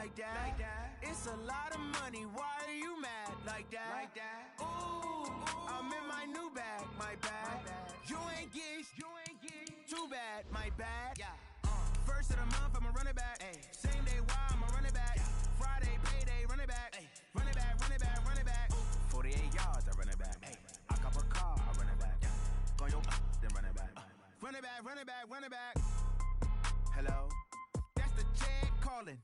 like that. It's a lot of money, why are you mad like that? Ooh, I'm in my new bag, my bad. You ain't get too bad, my bad. First of the month, I'ma run it back. Same day, why I'ma run it back. Friday, payday, run it back. Run it back, run it back, run it back. 48 yards, I run it back. I cop a car, I run it back. Go your then run it back. Run it back, run it back, run it back. Hello? That's the check calling.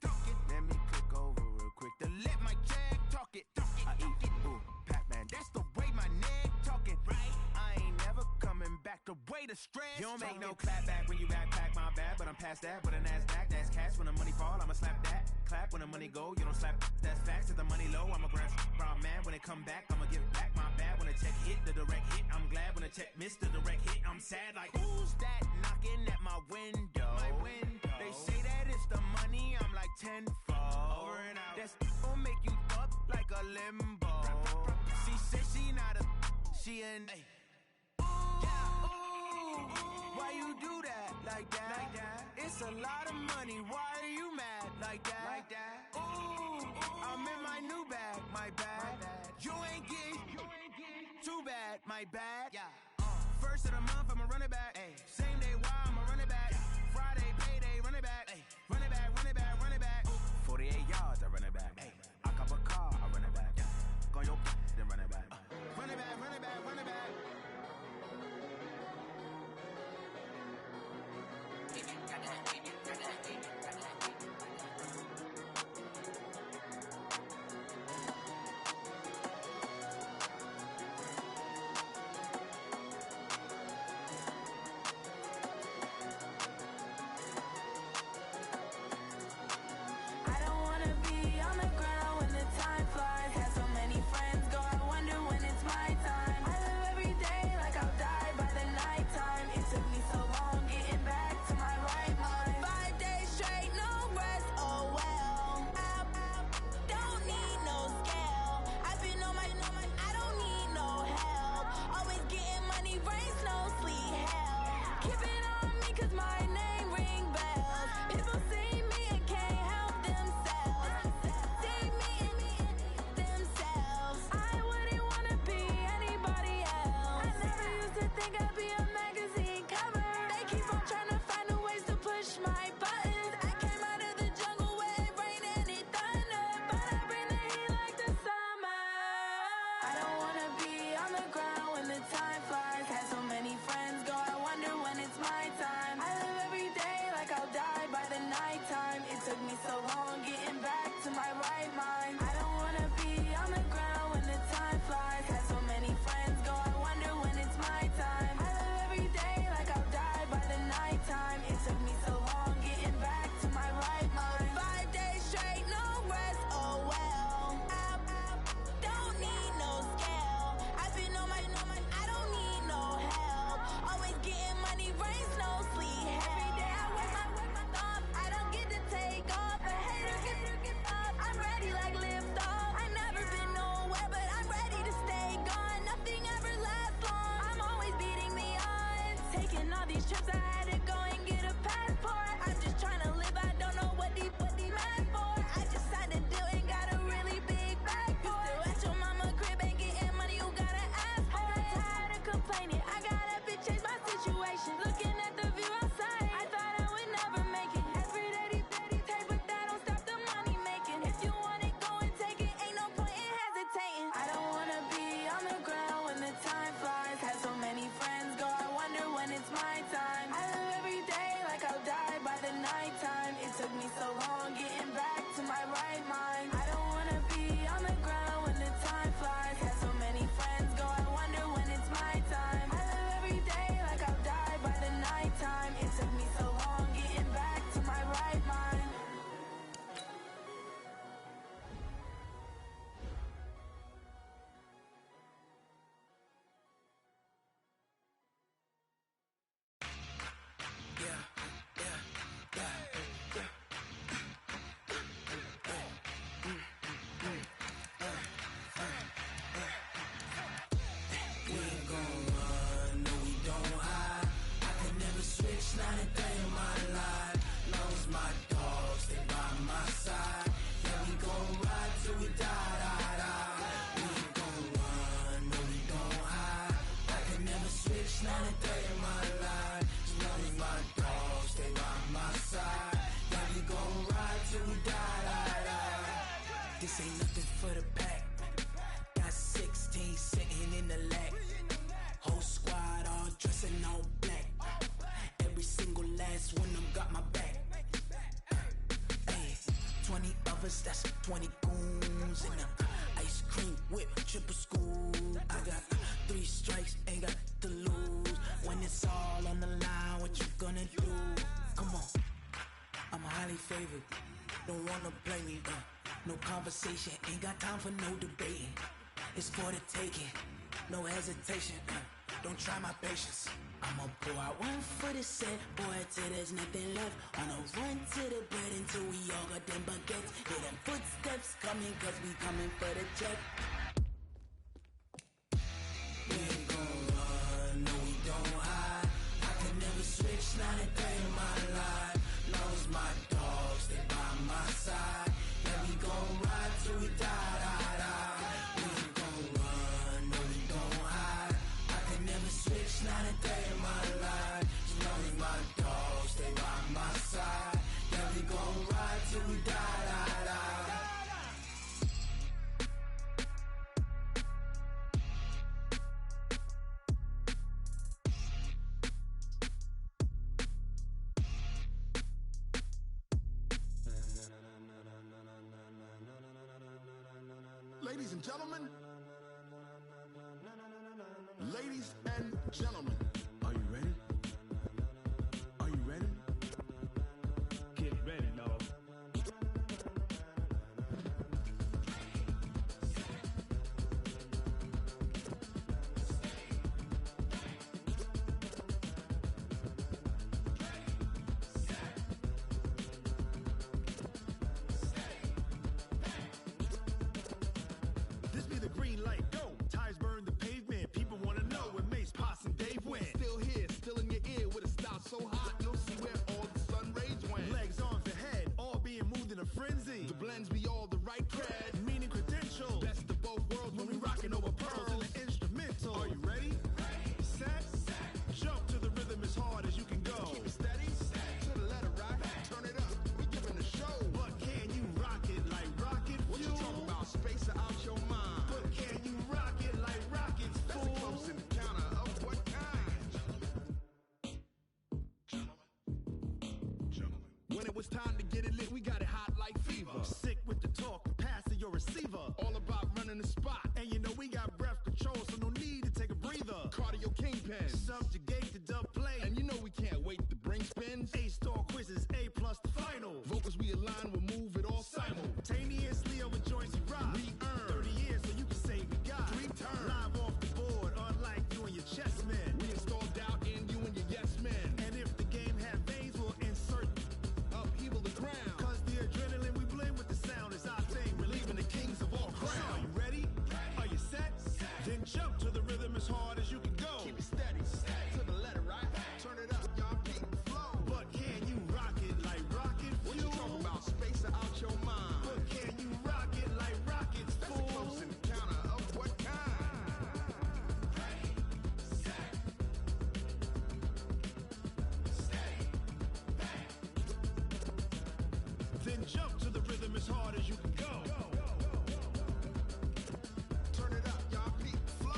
Let me click over real quick to let my check talk it. I eat it, ooh, Pac-Man. That's the way my neck talking. Right? I ain't never coming back the way the stress. You don't make no clap back when you backpack, my bad. But I'm past that, but a NASDAQ, that's cash. When the money fall, I'ma slap that. Clap when the money go, you don't slap. That's facts. If the money low, I'ma grab brown man. When it come back, I'ma give back my bad. When the check hit, the direct hit. I'm glad when the check missed the direct hit. I'm sad like, who's that knocking at my window? My window. They say that it's the money, I'm like tenfold. Over and out. That's gon' make you up like a limbo. She said she not a, she an. Why you do that like that? It's a lot of money, why are you mad like that? Ooh, I'm in my new bag, my bad. You ain't get too bad, my bad. First of the month, I'ma run it back. Same day, why I'ma run it back. Friday, payday, run it back. Run it back, run it back, run it back. 48 yards, I run it back. I cop a car, I run it back. Go your then run it back. Run it back, run it back, run it back. Not a day in my life. Long as my dogs, they by my side. choppers, that's 20 goons in them. Ice cream whip, triple scoop. I got 3 strikes, ain't got to lose. When it's all on the line, what you gonna do? Come on, I'm highly favored. Don't wanna play me, no conversation, ain't got time for no debating. It's for the taking, no hesitation. Don't try my patience. I'ma pour out one for the set, boy, till there's nothing left. On a run to the bread until we all got them baguettes. Hear them footsteps coming, cause we coming for the check. We ain't gon' run, no we don't hide. I can never switch, not a day in my life. Long as my dogs, they by my side. Yeah, we gon' ride till we die, die, die. We ain't gon' run, no we don't hide. I can never switch, not a day in my life. As long as my dogs, they by my side. Yeah, we gon' ride till we die, die, die. Ladies and gentlemen, ladies and gentlemen, are you ready? Are you ready? Get ready, dog. This be the green light, go. Tires burn the pavement. People wanna know when Mace, Potts, and Dave went. Still here, still in your ear with a style so hot, you'll see where all the sun rays went. Legs on the head, all being moved in a frenzy. The blends be all the right cred, meaning credentials. Best of both worlds when we rockin' over pearls in the instrumental. Are you ready? Set, jump to the rhythm as hard as you can go. Keep it steady, to the letter right. Turn it up, we giving a show. But can you rock it like rocket fuel? What you talking about? Space out your mind. But can you rock it like rockets, fool? That's a close encounter of what kind? Gentlemen. When it was time to get it lit, we got it hot like fever. Sick with the talk, pass to your receiver. All about running the spot. And you know we got breath control, so no need to take a breather. Cardio kingpin, subjugate the dub play. And you know we can't wait to bring spins. A-star quizzes, A+ the final. Vocals we align, we'll move it all simultaneously over joints we rock. We earn 30 years so you can say we got 3 turns. Live off the board, unlike you and your chess men. We install doubt in you and your yes men. And if the game had veins, we'll insert upheaval the ground. Cause the adrenaline we blend with the sound is our thing. Relieving the kings of all crowns. So are you ready? Are you set? Then jump to the rhythm as hard as you can go. Keep it steady, to the letter right. Turn it up, y'all beat the flow. But can you rock it like rocket fuel? What you talking about? Space out your mind. But can you rock it like rockets, fool? That's a close encounter of what kind? Then jump to the rhythm as hard as you can go. Turn it up, y'all beat the flow.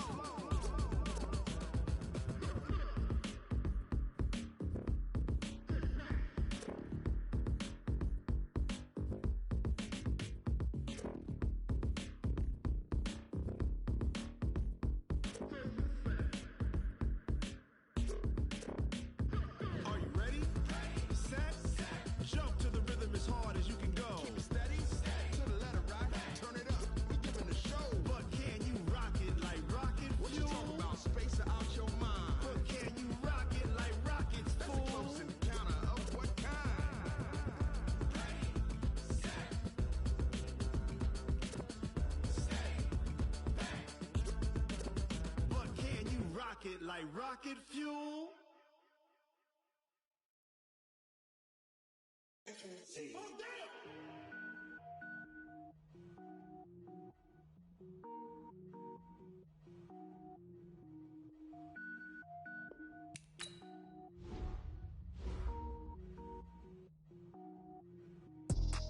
Are you ready? Set, jump to the rhythm as hard as you can go. Keep it steady, to the letter right. Turn it up, we giving a show. But can you rock it like rocket fuel? What you talking about? Space out your mind. But can you rock it like rockets, fool? That's a close encounter of what kind? But can you rock it like rocket fuel?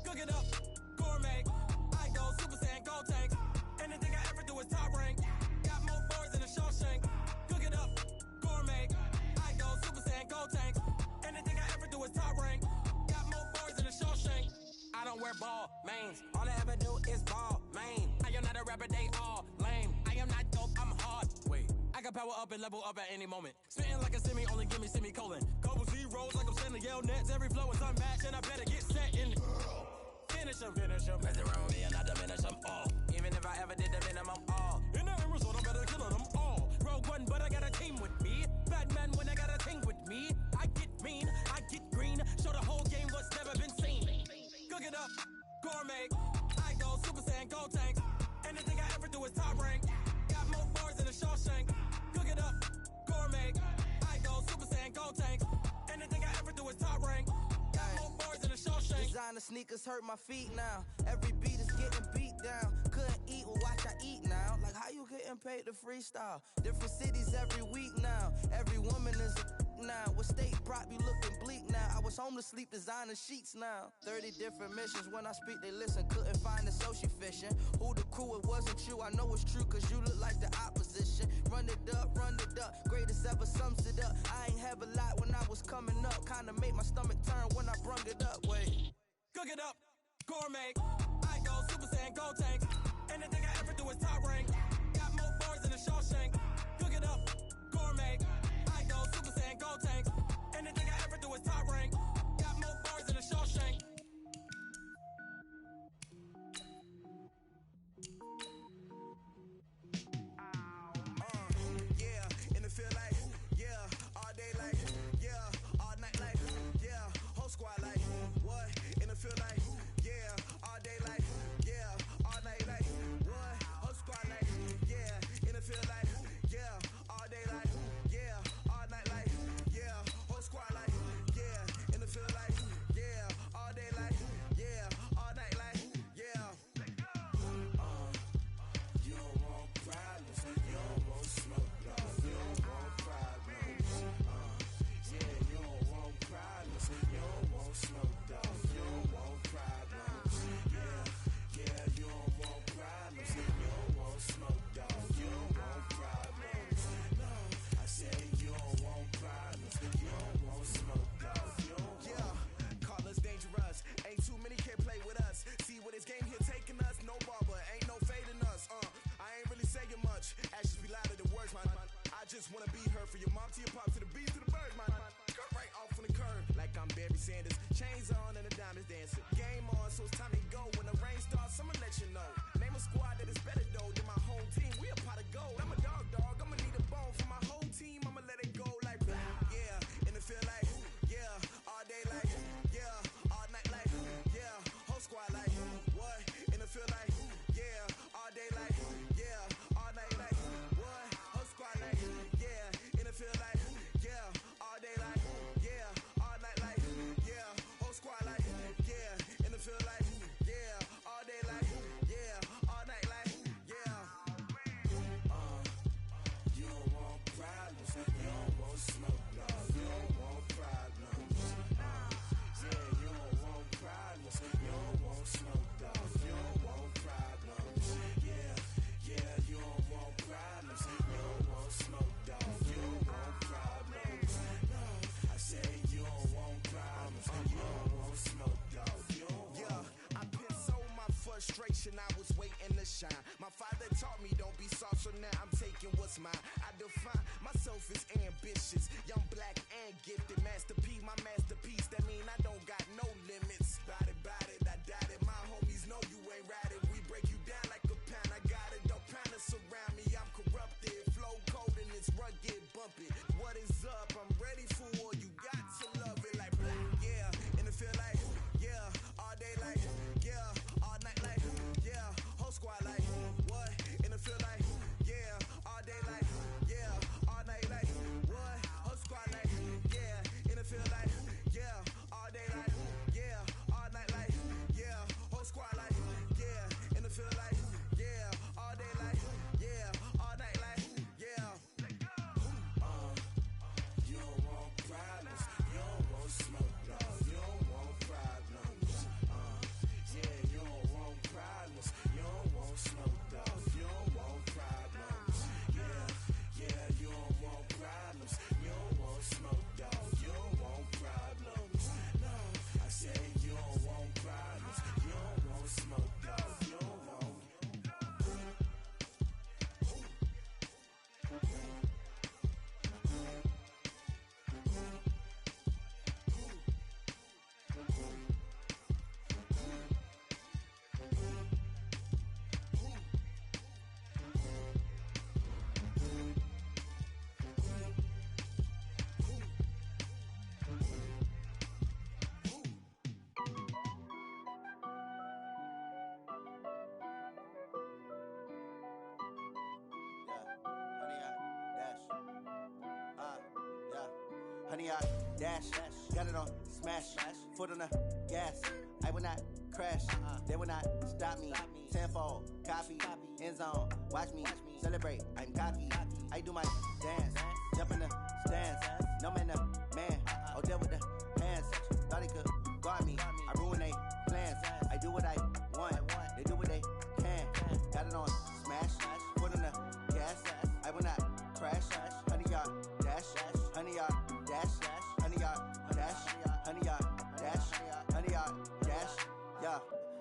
Cook it up, gourmet. I go Super Saiyan, gold tank. Anything I ever do is top rank. Got more boards than a Shawshank. Cook it up, gourmet. I go Super Saiyan, gold tank. Anything I ever do is top rank. Got more boards than a Shawshank. I don't wear ball, man. lanes. All I ever do is ball, lame. I am not a rapper, they all lame. I am not dope, I'm hard. Wait, I can power up and level up at any moment. Spitting like a semi, only give me semicolon. Couple zeros like I'm sending yell nets. Every flow is unmatched, and I better get set in. Finish them. Mess around with me and I diminish them all. Even if I ever did the minimum, all. In the end result, I'm better killing them all. Rogue One, but I got a team with me. Batman when I got a team with me. I get mean, I get green. Show the whole game what's never been seen. Cook it up, gourmet. I go Super Saiyan, Gold Tanks. Anything I ever do is top rank. Got more bars than a Shawshank. Cook it up, gourmet. I go Super Saiyan, Gold Tanks. Anything I ever do is top rank. Got more bars than a Shawshank. Designer sneakers hurt my feet now. Every beat is getting beat down. Couldn't eat, well watch I eat now. Like how you getting paid to freestyle? Different cities every week now. Every woman is a now. What state prop you looking bleak now? I was home to sleep designer sheets now. 30 different missions. When I speak they listen. Couldn't find the social fishing. Who the crew? It wasn't you. I know it's true cause you look like the opposition. Run it up. Greatest ever sums it up. I ain't have a lot when I was coming up. Kinda made my stomach turn when I brung it up. Wait. Cook it up, gourmet. I go Super Saiyan, Gold Tanks. Anything I ever do is top rank. Got more bars than a Shawshank. Cook it up, gourmet. I go Super Saiyan, Gold Tanks. Anything I ever do is top rank. Got more bars than a Shawshank. Yeah, in the field like, yeah, all day like, yeah, all night like, yeah, whole squad like, what? In the field like, yeah, all day like, yeah, all night like, what? Whole squad like, honey, I dash, got it on smash, foot on the gas. I will not crash, they will not stop me. Tenfold, copy, end zone, watch me celebrate. I'm cocky, I do my dance, jump in the stands. No man, man, oh there with the hands. Thought he could guard me, I ruin they plans. I do what I want, they do what they can. Got it on smash, foot on the gas. I will not crash, honey, yard dash, honey, yard dash, honey, yard dash, honey, yard dash, honey, yard dash, yeah.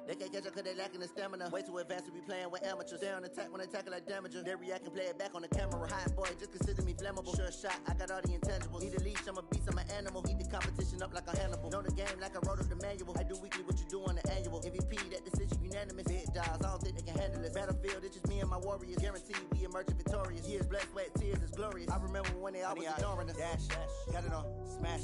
They can't catch up cause they lacking the stamina. Way too advanced to be playing with amateurs. They on attack when they tackle like damager. They react and play it back on the camera. Hot boy, just consider me flammable. Sure shot, I got all the intangibles. Need a leash, I'm a beast, I'm an animal. Eat the competition up like a Hannibal. Know the game like I wrote up the manual. I do weekly what you do on the annual. MVP, that decision unanimous. Big dogs, I don't think they can handle it. Battlefield, it's just me and my warriors. Guaranteed we emerge victorious. Years, blood, sweat, tears, it's glorious. I remember when they always ignoring us. Dash, got it on smash,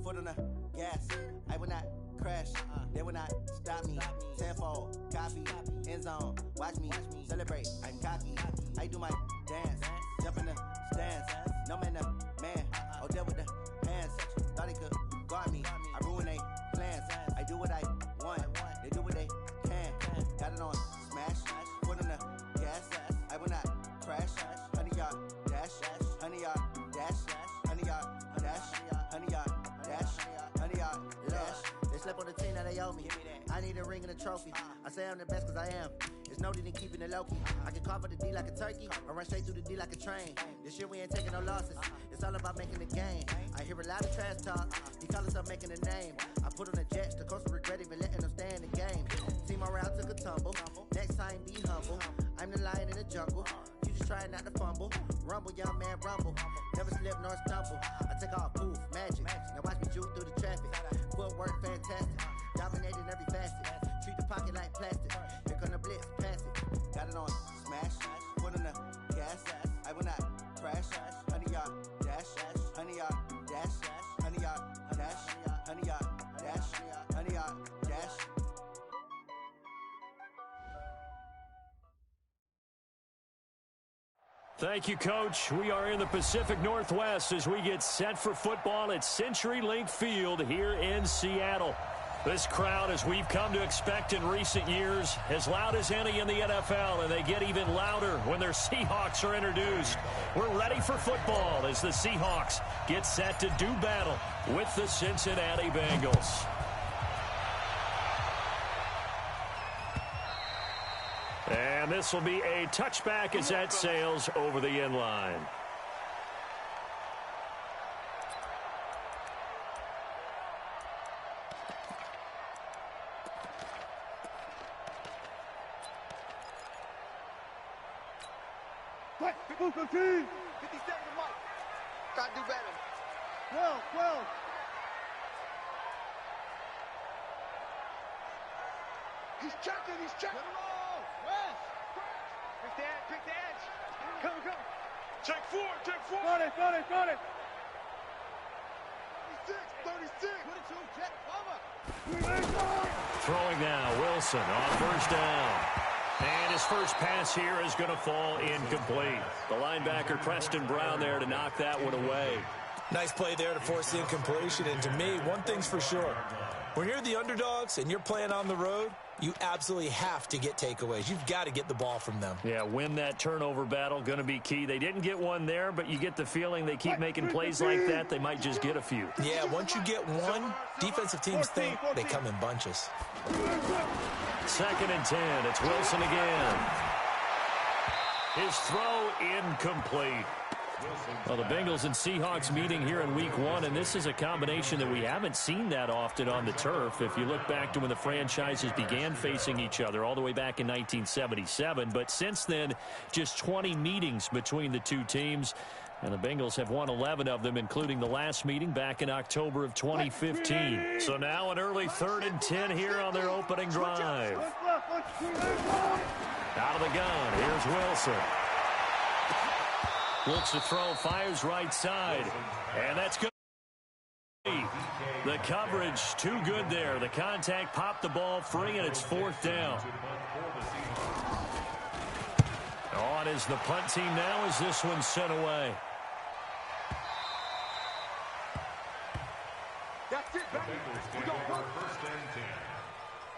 foot on the gas. I will not crash, they will not stop me. Tenfold, copy, end zone, watch me celebrate. I'm cocky, I do my dance, jump in the stands. No man, man, oh there with the hands. Thought he could guard me, I ruin they plans. I do what I want, they do what they can. Got it on smash, foot on the gas. I will not crash, honey yard dash, honey yard dash, honey yard dash, honey yard dash, honey yard dash. They slept on the team, now they owe me. I need a ring and a trophy. I say I'm the best cause I am. It's no need in keeping it low-key. I can carve up the D like a turkey or run straight through the D like a train. This year we ain't taking no losses. It's all about making the game. I hear a lot of trash talk. He call himself making a name. I put on the Jets. The coach will regret even letting them stay in the game. Team morale took a tumble. Next time be humble. I'm the lion in the jungle. You just trying not to fumble. Rumble, young man, rumble. Never slip nor stumble. I take off, poof, magic. Now watch me juke through the traffic. Footwork fantastic. Dominating every facet. Treat the pocket like plastic. Here come the blitz, pass it. Got it on smash, foot on the gas. I will not crash. Honey yard dash, honey yard dash, honey yard dash, honey yard dash, honey yard dash. Thank you, Coach. We are in the Pacific Northwest as we get set for football at CenturyLink Field here in Seattle. This crowd, as we've come to expect in recent years, as loud as any in the NFL, and they get even louder when their Seahawks are introduced. We're ready for football as the Seahawks get set to do battle with the Cincinnati Bengals. And this will be a touchback as that sails over the end line. Go, 50 seconds, Mike. Try to do better. 12. He's checking. West. Pick the edge. Come. Check four. Got it. 36. 22, check, cover. Throwing now, Wilson on first down. And his first pass here is going to fall incomplete. The linebacker, Preston Brown, there to knock that one away. Nice play there to force the incompletion. And to me, one thing's for sure. When you're the underdogs and you're playing on the road, you absolutely have to get takeaways. You've got to get the ball from them. Yeah, win that turnover battle, going to be key. They didn't get one there, but you get the feeling they keep making plays like that, they might just get a few. Yeah, once you get one, defensive teams think they come in bunches. 2nd and 10. It's Wilson again. His throw incomplete. Well, the Bengals and Seahawks meeting here in Week 1, and this is a combination that we haven't seen that often on the turf. If you look back to when the franchises began facing each other all the way back in 1977, but since then, just 20 meetings between the two teams, and the Bengals have won 11 of them, including the last meeting back in October of 2015. So now an early 3rd and 10 here on their opening drive. Out of the gun, here's Wilson. Looks to throw, fires right side, and that's good. The coverage too good there. The contact popped the ball free, and it's 4th down. On is the punt team now as this one's sent away. That's it, baby. The Bengals take over first and 10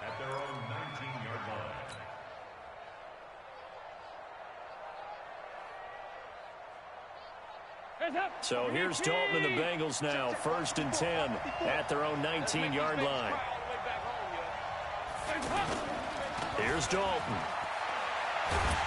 at their own 19-yard line. So here's Dalton and the Bengals now, first and 10 at their own 19-yard line. Here's Dalton.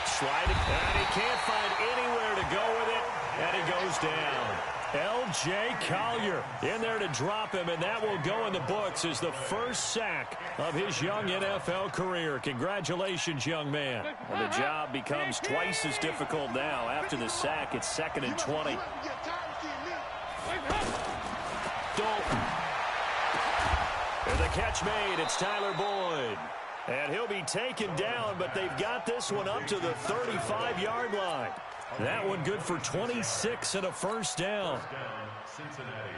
Sliding, and he can't find anywhere to go with it, and he goes down. L.J. Collier in there to drop him, and that will go in the books as the first sack of his young NFL career. Congratulations, young man. And the job becomes twice as difficult now. After the sack, it's 2nd and 20. Dalton. And the catch made. It's Tyler Boyd. And he'll be taken down, but they've got this one up to the 35-yard line. That one good for 26 and a first down. Cincinnati.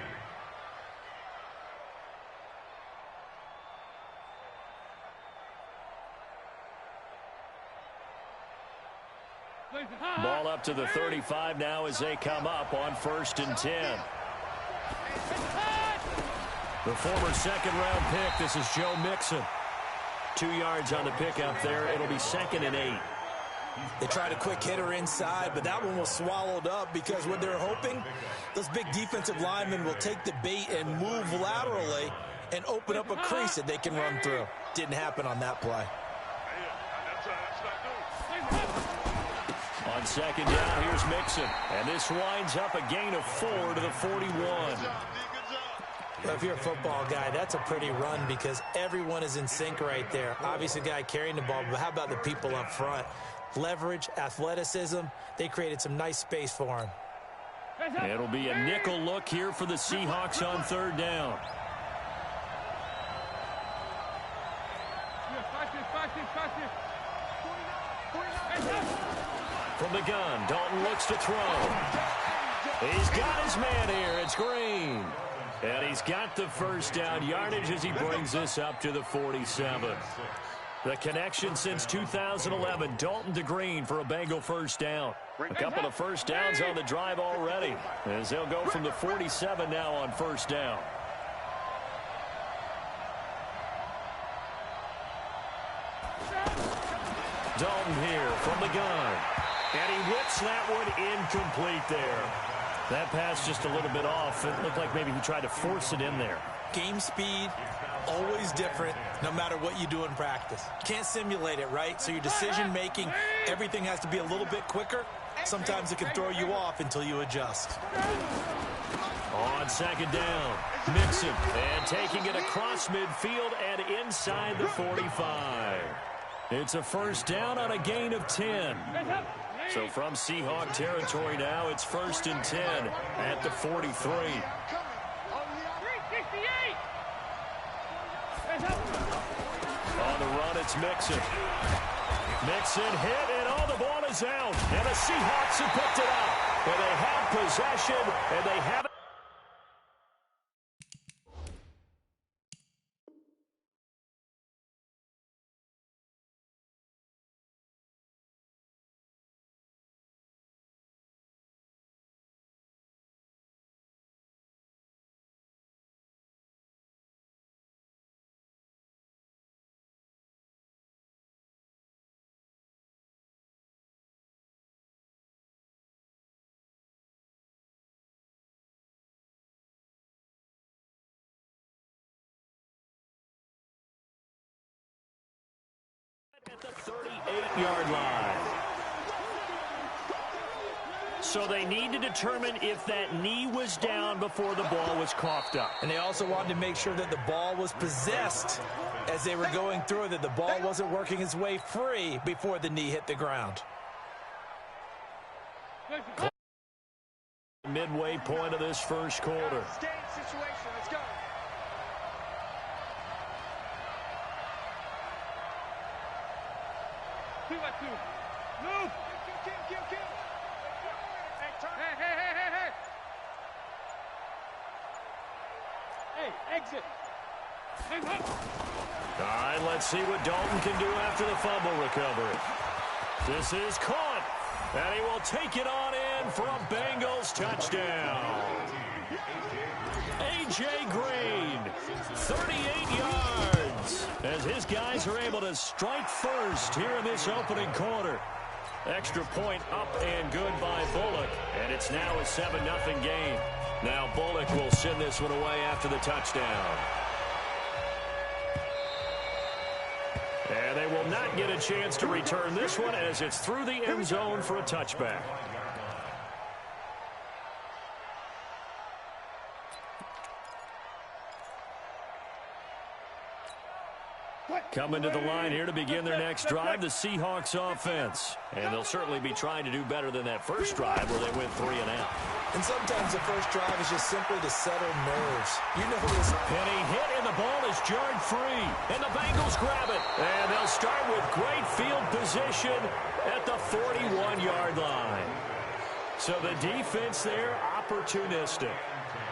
Ball up to the 35 now as they come up on first and 10. The former second-round pick, this is Joe Mixon. 2 yards on the pickup there. It'll be 2nd and 8. They tried a quick hitter inside, but that one was swallowed up because what they're hoping, those big defensive linemen will take the bait and move laterally and open up a crease that they can run through. Didn't happen on that play. On second down, here's Mixon. And this winds up a gain of 4 to the 41. Well, if you're a football guy, that's a pretty run because everyone is in sync right there. Obviously, the guy carrying the ball, but how about the people up front? Leverage, athleticism, they created some nice space for him. It'll be a nickel look here for the Seahawks on third down. From the gun, Dalton looks to throw. He's got his man here. It's Green. And he's got the first down yardage as he brings this up to the 47. The connection since 2011, Dalton to Green for a Bengal first down. A couple of first downs on the drive already as they'll go from the 47 now on first down. Dalton here from the gun. And he whips that one incomplete there. That pass just a little bit off. It looked like maybe he tried to force it in there. Game speed, always different, no matter what you do in practice. Can't simulate it, right? So your decision-making, everything has to be a little bit quicker. Sometimes it can throw you off until you adjust. On second down, Mixon, and taking it across midfield and inside the 45. It's a first down on a gain of 10. So from Seahawk territory now, it's first and 10 at the 43. On the run, it's Mixon. Mixon hit, and all the ball is out. And the Seahawks have picked it up. And they have possession, and they have it. At the 38-yard line. So they need to determine if that knee was down before the ball was coughed up. And they also wanted to make sure that the ball was possessed as they were going through it, that the ball wasn't working its way free before the knee hit the ground. Midway point of this first quarter. Let's go. Move! Kill! Hey, exit! All right, let's see what Dalton can do after the fumble recovery. This is caught, and he will take it on in for a Bengals touchdown. A.J. Green 38 yards as his guys are able to strike first here in this opening quarter. Extra point up and good by Bullock, and it's now a 7-0 game. Now Bullock will send this one away after the touchdown. And they will not get a chance to return this one as it's through the end zone for a touchback. Coming to the line here to begin their next drive, the Seahawks offense. And they'll certainly be trying to do better than that first drive where they went 3 and out. And sometimes the first drive is just simply to settle nerves. You know this. Penny hit and the ball is jarred free. And the Bengals grab it. And they'll start with great field position at the 41-yard line. So the defense there, opportunistic.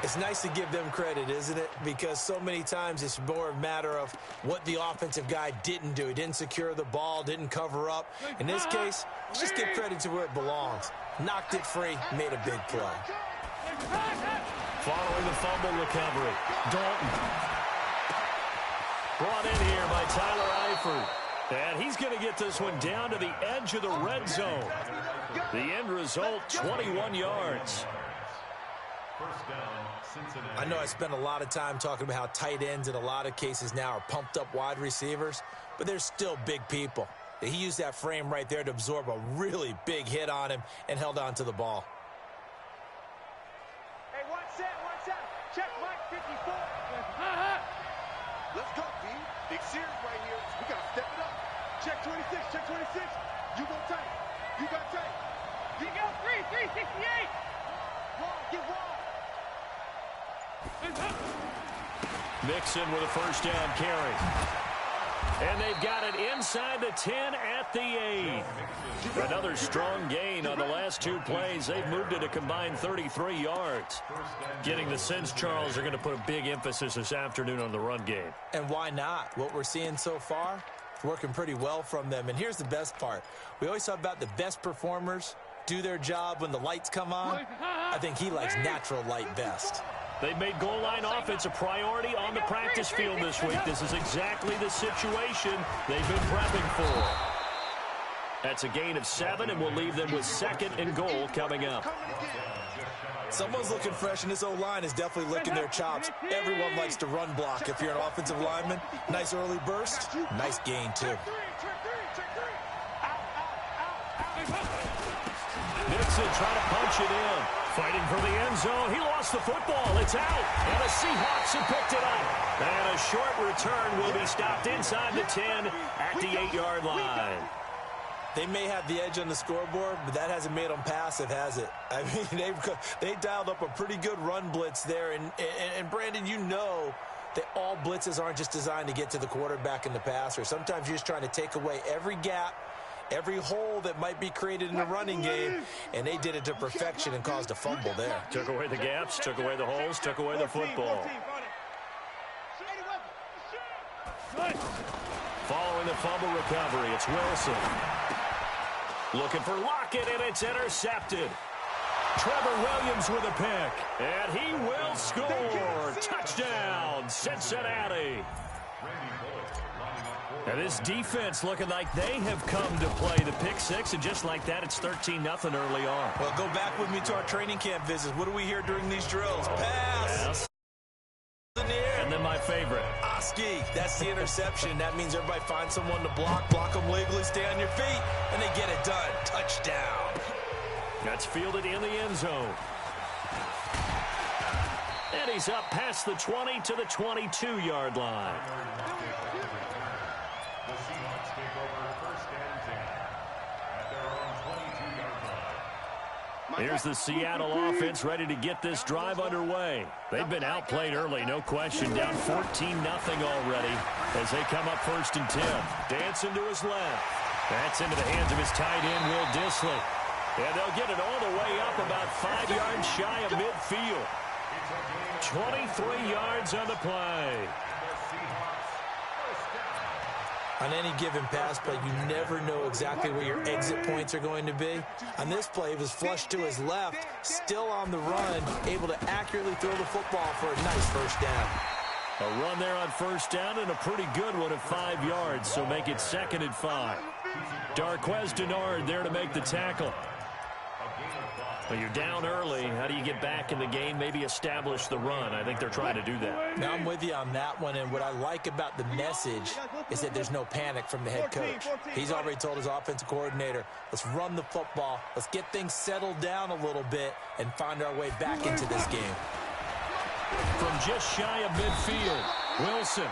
It's nice to give them credit, isn't it? Because so many times it's more a matter of what the offensive guy didn't do. He didn't secure the ball, didn't cover up. In this case, just give credit to where it belongs. Knocked it free, made a big play. Following the fumble recovery, Dalton. Brought in here by Tyler Eifert. And he's going to get this one down to the edge of the red zone. The end result, 21 yards. I know I spent a lot of time talking about how tight ends in a lot of cases now are pumped up wide receivers, but they're still big people. He used that frame right there to absorb a really big hit on him and held on to the ball. Hey, one set. Check Mike 54. Let's go, B. Big series right here. We got to step it up. Check 26. You go tight. You got tight. You go 368. Get wrong. Mixon with a first down carry. And they've got it inside the 10 at the 8. Another strong gain on the last 2 plays. They've moved it a combined 33 yards. Getting the sense, Charles, are going to put a big emphasis this afternoon on the run game. And why not? What we're seeing so far, it's working pretty well from them. And here's the best part. We always talk about the best performers do their job when the lights come on. I think he likes natural light best. They've made goal line offense a priority on the practice field this week. This is exactly the situation they've been prepping for. That's a gain of 7, and we'll leave them with 2nd and goal coming up. Someone's looking fresh, and this O-line is definitely licking their chops. Everyone likes to run block. If you're an offensive lineman, nice early burst, nice gain, too. Nixon trying to punch it in. Fighting for the end zone. He lost the football. It's out. And the Seahawks have picked it up. And a short return will be stopped inside the 10 at the 8-yard line. They may have the edge on the scoreboard, but that hasn't made them passive, has it? I mean, they dialed up a pretty good run blitz there. And Brandon, you know that all blitzes aren't just designed to get to the quarterback and the passer. Sometimes you're just trying to take away every gap, every hole that might be created in the running game, and they did it to perfection and caused a fumble there. Took away the gaps, took away the holes, took away the football. Following the fumble recovery, it's Wilson. Looking for Lockett, and it's intercepted. Trevor Williams with a pick, and he will score. Touchdown, Cincinnati. And this defense looking like they have come to play the pick six, and just like that, it's 13-0 early on. Well, go back with me to our training camp visits. What do we hear during these drills? Pass. And then my favorite. Oski. That's the interception. That means everybody finds someone to block them legally, stay on your feet, and they get it done. Touchdown. That's fielded in the end zone. And he's up past the 20 to the 22-yard line. The Seahawks take over 1st and 10 at their own 22-yard line. Here's the Seattle offense ready to get this drive underway. They've been outplayed early, no question. Down 14-0 already as they come up 1st and 10. Dancing to his left. That's into the hands of his tight end, Will Dissly. And they'll get it all the way up about 5 yards shy of midfield. 23 yards on the play. On any given pass play, you never know exactly where your exit points are going to be. On this play, it was flushed to his left, still on the run, able to accurately throw the football for a nice first down. A run there on first down and a pretty good one of 5 yards, so make it 2nd and 5. Darquez Denard there to make the tackle. Well, you're down early. How do you get back in the game, maybe establish the run? I think they're trying to do that. Now, I'm with you on that one, and what I like about the message is that there's no panic from the head coach. He's already told his offensive coordinator, let's run the football, let's get things settled down a little bit and find our way back into this game. From just shy of midfield, Wilson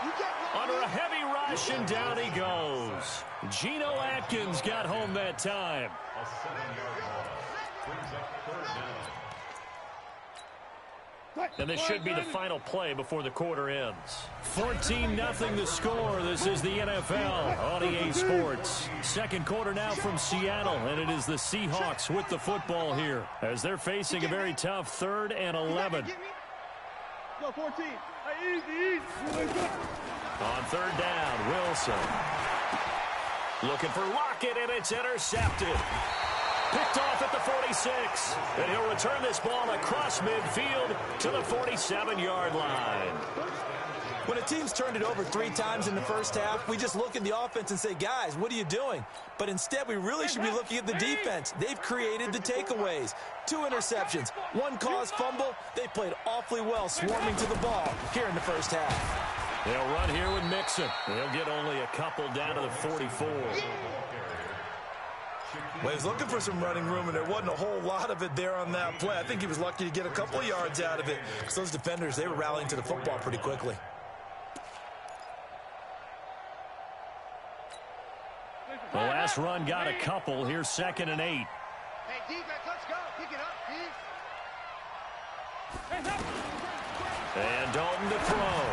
under a heavy rush, and down he goes. Geno Atkins got home that time. A 7-yard loss. Brings up 3rd down. And this should be the final play before the quarter ends. 14-0 the score. This is the NFL on EA Sports. Second quarter now from Seattle, and it is the Seahawks with the football here as they're facing a very tough 3rd and 11. Go 14. Easy. On 3rd down, Wilson. Looking for Lockett, and it's intercepted. Picked off at the 46. And he'll return this ball across midfield to the 47-yard line. When a team's turned it over 3 times in the first half, we just look at the offense and say, guys, what are you doing? But instead, we really should be looking at the defense. They've created the takeaways. 2 interceptions, 1 caused fumble. They played awfully well swarming to the ball here in the first half. They'll run here with Mixon. They'll get only a couple down to the 44. Well, he was looking for some running room, and there wasn't a whole lot of it there on that play. I think he was lucky to get a couple of yards out of it because those defenders, they were rallying to the football pretty quickly. The last run got a couple. Here's 2nd and 8. Hey, defense, let's go. Pick it up, And Dalton to throw.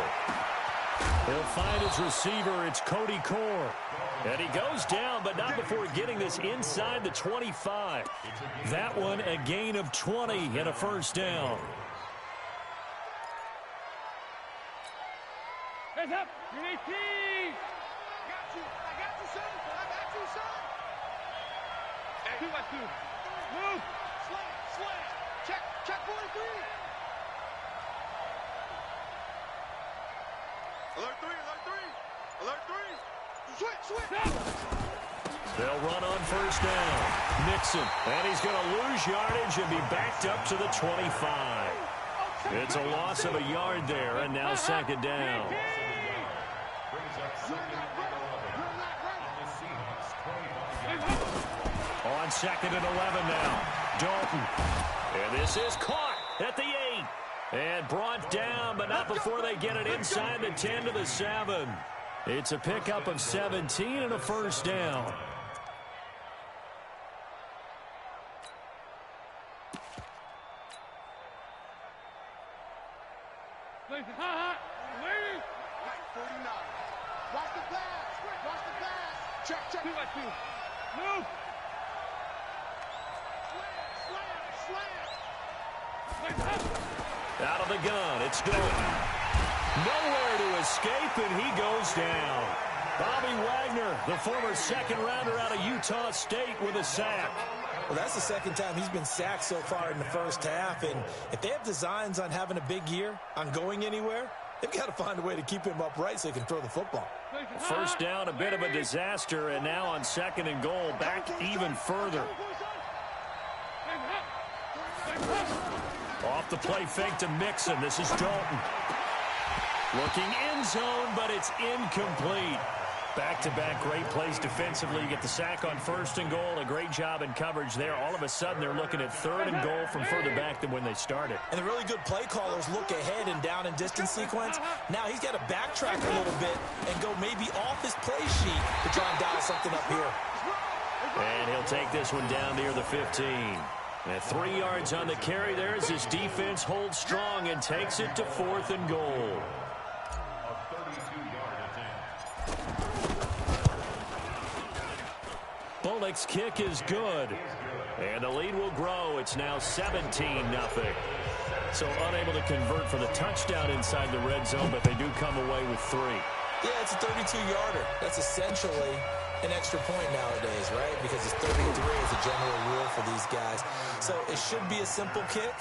He'll find his receiver. It's Cody Core. And he goes down, but not before getting this inside the 25. That one a gain of 20 and a first down. Hands up. You're 18. I got you, son. Hey, 2 by 2. Move. Slant. Check 43. Alert 3. Switch. They'll run on first down. Nixon, and he's going to lose yardage and be backed up to the 25. It's a loss of a yard there, and now 2nd down. On 2nd and 11 now. Dalton. And this is caught at the 8. And brought down, but not before they get it inside the 10 to the 7. It's a pickup of 17 and a first down. Hot. 49. Watch the pass. Check. 2 by 2. Move. Slam. Out of the gun, it's Dalton. Nowhere to escape, and he goes down. Bobby Wagner, the former 2nd rounder out of Utah State, with a sack. Well, that's the 2nd time he's been sacked so far in the first half, and if they have designs on having a big year, on going anywhere, they've got to find a way to keep him upright so he can throw the football. First down, a bit of a disaster, and now on 2nd and goal, back even further. Off the play fake to Mixon. This is Dalton. Looking end zone, but it's incomplete. Back-to-back great plays defensively. You get the sack on 1st and goal. A great job in coverage there. All of a sudden, they're looking at 3rd and goal from further back than when they started. And the really good play callers look ahead and down and distance sequence. Now he's got to backtrack a little bit and go maybe off his play sheet to try and dial something up here. And he'll take this one down near the 15. And 3 yards on the carry there as his defense holds strong and takes it to 4th and goal. Bullock's kick is good. And the lead will grow. It's now 17-0. So unable to convert for the touchdown inside the red zone, but they do come away with 3. Yeah, it's a 32-yarder. That's essentially an extra point nowadays, right? Because it's 33 is a general rule for these guys. So it should be a simple kick,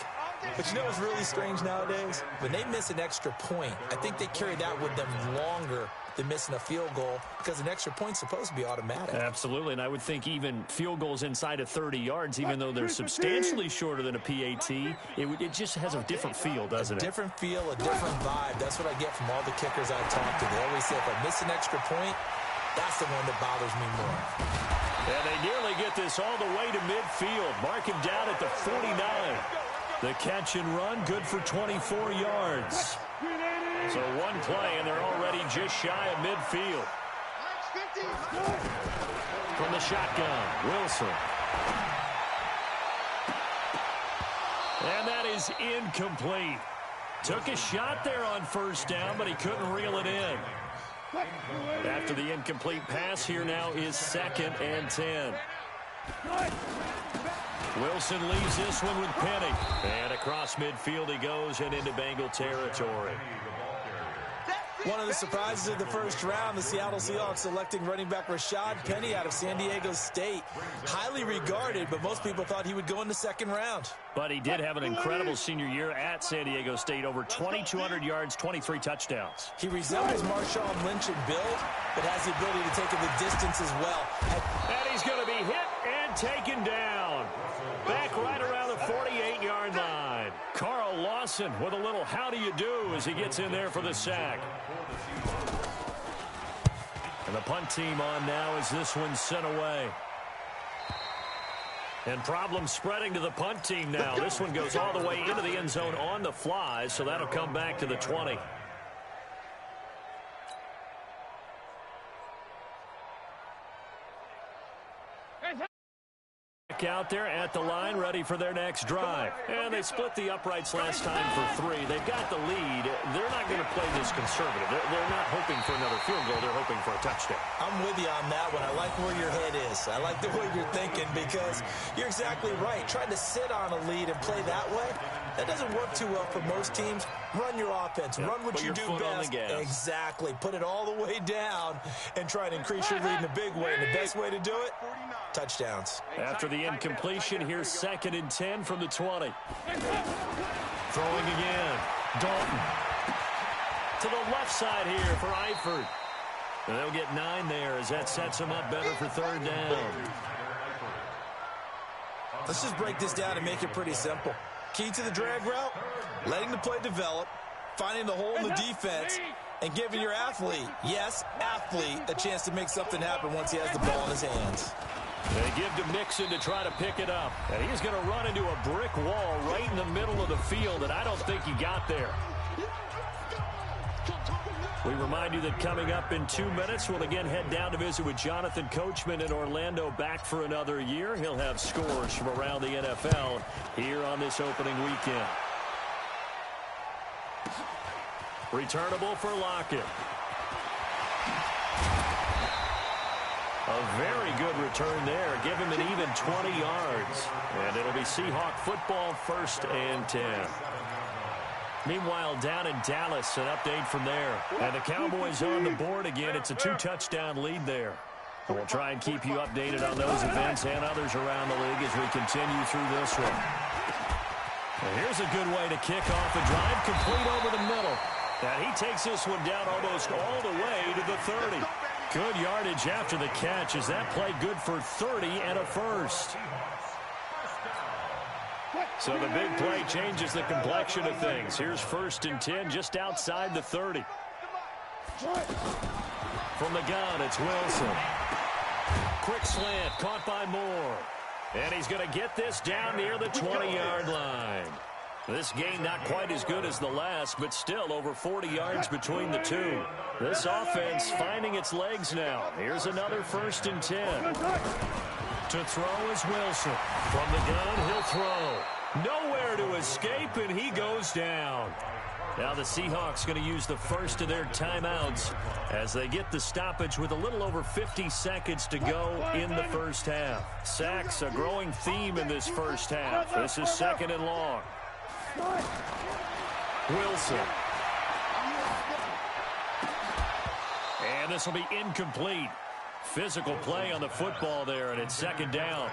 But you know what's really strange nowadays? When they miss an extra point, I think they carry that with them longer than missing a field goal because an extra point's supposed to be automatic. Absolutely, and I would think even field goals inside of 30 yards, even though they're substantially shorter than a PAT, it just has a different feel, doesn't it? A different feel, a different vibe. That's what I get from all the kickers I talk to. They always say, if I miss an extra point, that's the one that bothers me more. And they nearly get this all the way to midfield. Mark him down at the 49. The catch and run, good for 24 yards. So one play, and they're already just shy of midfield. From the shotgun, Wilson. And that is incomplete. Took a shot there on first down, but he couldn't reel it in. After the incomplete pass, here now is 2nd and 10. Wilson leaves this one with Penny. And across midfield he goes and into Bengal territory. One of the surprises of the first round, the Seattle Seahawks selecting running back Rashad Penny out of San Diego State. Highly regarded, but most people thought he would go in the second round. But he did have an incredible senior year at San Diego State. Over 2,200 yards, 23 touchdowns. He resembles Marshawn Lynch in build, but has the ability to take it the distance as well. And he's going to be hit and taken down. Back right around the 48-yard line. Carl Lawson with a little how do you do as he gets in there for the sack. And the punt team on now as this one's sent away. And problems spreading to the punt team now. This one goes all the way into the end zone on the fly, so that'll come back to the 20. Out there at the line, ready for their next drive. And they split the uprights last time for 3. They've got the lead. They're not going to play this conservative. They're not hoping for another field goal. They're hoping for a touchdown. I'm with you on that one. I like where your head is. I like the way you're thinking because you're exactly right. Trying to sit on a lead and play that way, that doesn't work too well for most teams. Run your offense. Run what you do best. Exactly. Put it all the way down and try to increase your lead in a big way. And the best way to do it, touchdowns. After the incompletion, here's 2nd and 10 from the 20. Throwing again. Dalton. To the left side here for Eifert. And they'll get 9 there as that sets them up better for 3rd down. Let's just break this down and make it pretty simple. Key to the drag route, letting the play develop, finding the hole in the defense, and giving your athlete, yes, athlete, a chance to make something happen once he has the ball in his hands. They give to Mixon to try to pick it up. And he's going to run into a brick wall right in the middle of the field, and I don't think he got there. We remind you that coming up in 2 minutes, we'll again head down to visit with Jonathan Coachman in Orlando, back for another year. He'll have scores from around the NFL here on this opening weekend. Returnable for Lockett. A very good return there. Give him an even 20 yards. And it'll be Seahawk football, 1st and 10. Meanwhile, down in Dallas, an update from there. And the Cowboys on the board again. It's a 2-touchdown lead there. And we'll try and keep you updated on those events and others around the league as we continue through this one. And here's a good way to kick off a drive, complete over the middle. And he takes this one down almost all the way to the 30. Good yardage after the catch. Is that play good for 30 and a first? So the big play changes the complexion of things. Here's 1st and 10 just outside the 30. From the gun, it's Wilson. Quick slant, caught by Moore. And he's going to get this down near the 20-yard line. This game not quite as good as the last, but still over 40 yards between the two. This offense finding its legs now. Here's another 1st and 10. To throw is Wilson. From the gun, he'll throw. Nowhere to escape, and he goes down. Now the Seahawks going to use the first of their timeouts as they get the stoppage with a little over 50 seconds to go in the first half. Sacks, a growing theme in this first half. This is 2nd and long. Wilson. And this will be incomplete. Physical play on the football there, and it's 2nd down.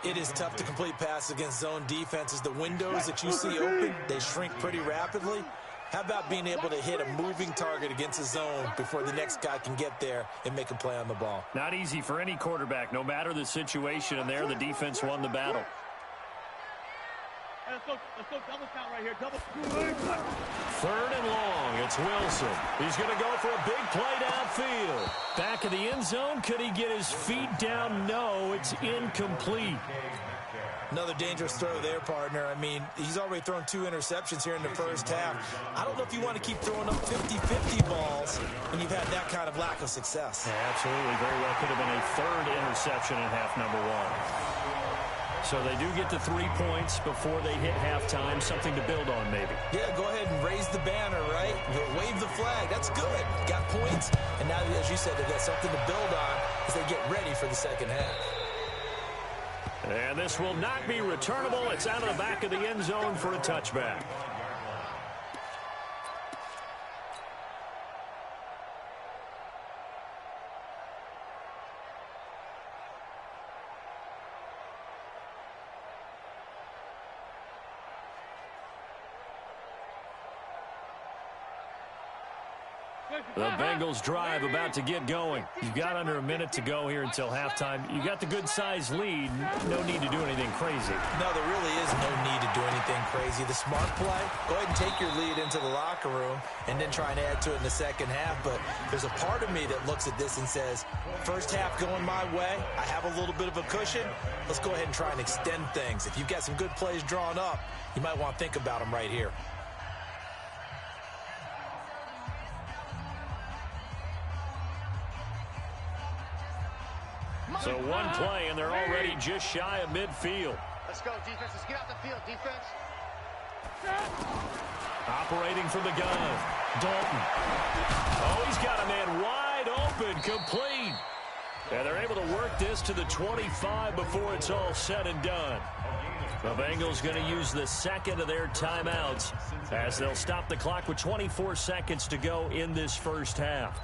It is tough to complete passes against zone defenses. The windows that you see open, they shrink pretty rapidly. How about being able to hit a moving target against a zone before the next guy can get there and make a play on the ball? Not easy for any quarterback, no matter the situation, and there the defense won the battle. Let's go double count right here. Double. 3rd and long. It's Wilson. He's going to go for a big play downfield. Back of the end zone. Could he get his feet down? No, it's incomplete. Another dangerous throw there, partner. I mean, he's already thrown 2 interceptions here in the first half. I don't know if you want to keep throwing up 50-50 balls when you've had that kind of lack of success. Yeah, absolutely. Very well could have been a 3rd interception in half number 1. So they do get to 3 points before they hit halftime. Something to build on, maybe. Yeah, go ahead and raise the banner, right? Wave the flag. That's good. Got points. And now, as you said, they've got something to build on as they get ready for the second half. And this will not be returnable. It's out of the back of the end zone for a touchback. The Bengals drive about to get going. You've got under a minute to go here until halftime. You got the good-sized lead. No need to do anything crazy. No, there really is no need to do anything crazy. The smart play, go ahead and take your lead into the locker room and then try and add to it in the second half. But there's a part of me that looks at this and says, first half going my way, I have a little bit of a cushion. Let's go ahead and try and extend things. If you've got some good plays drawn up, you might want to think about them right here. So one play, and they're already just shy of midfield. Let's go, defense. Let's get out the field, defense. Operating from the gun, Dalton. Oh, he's got a man wide open, complete. And they're able to work this to the 25 before it's all said and done. The Bengals going to use the second of their timeouts as they'll stop the clock with 24 seconds to go in this first half.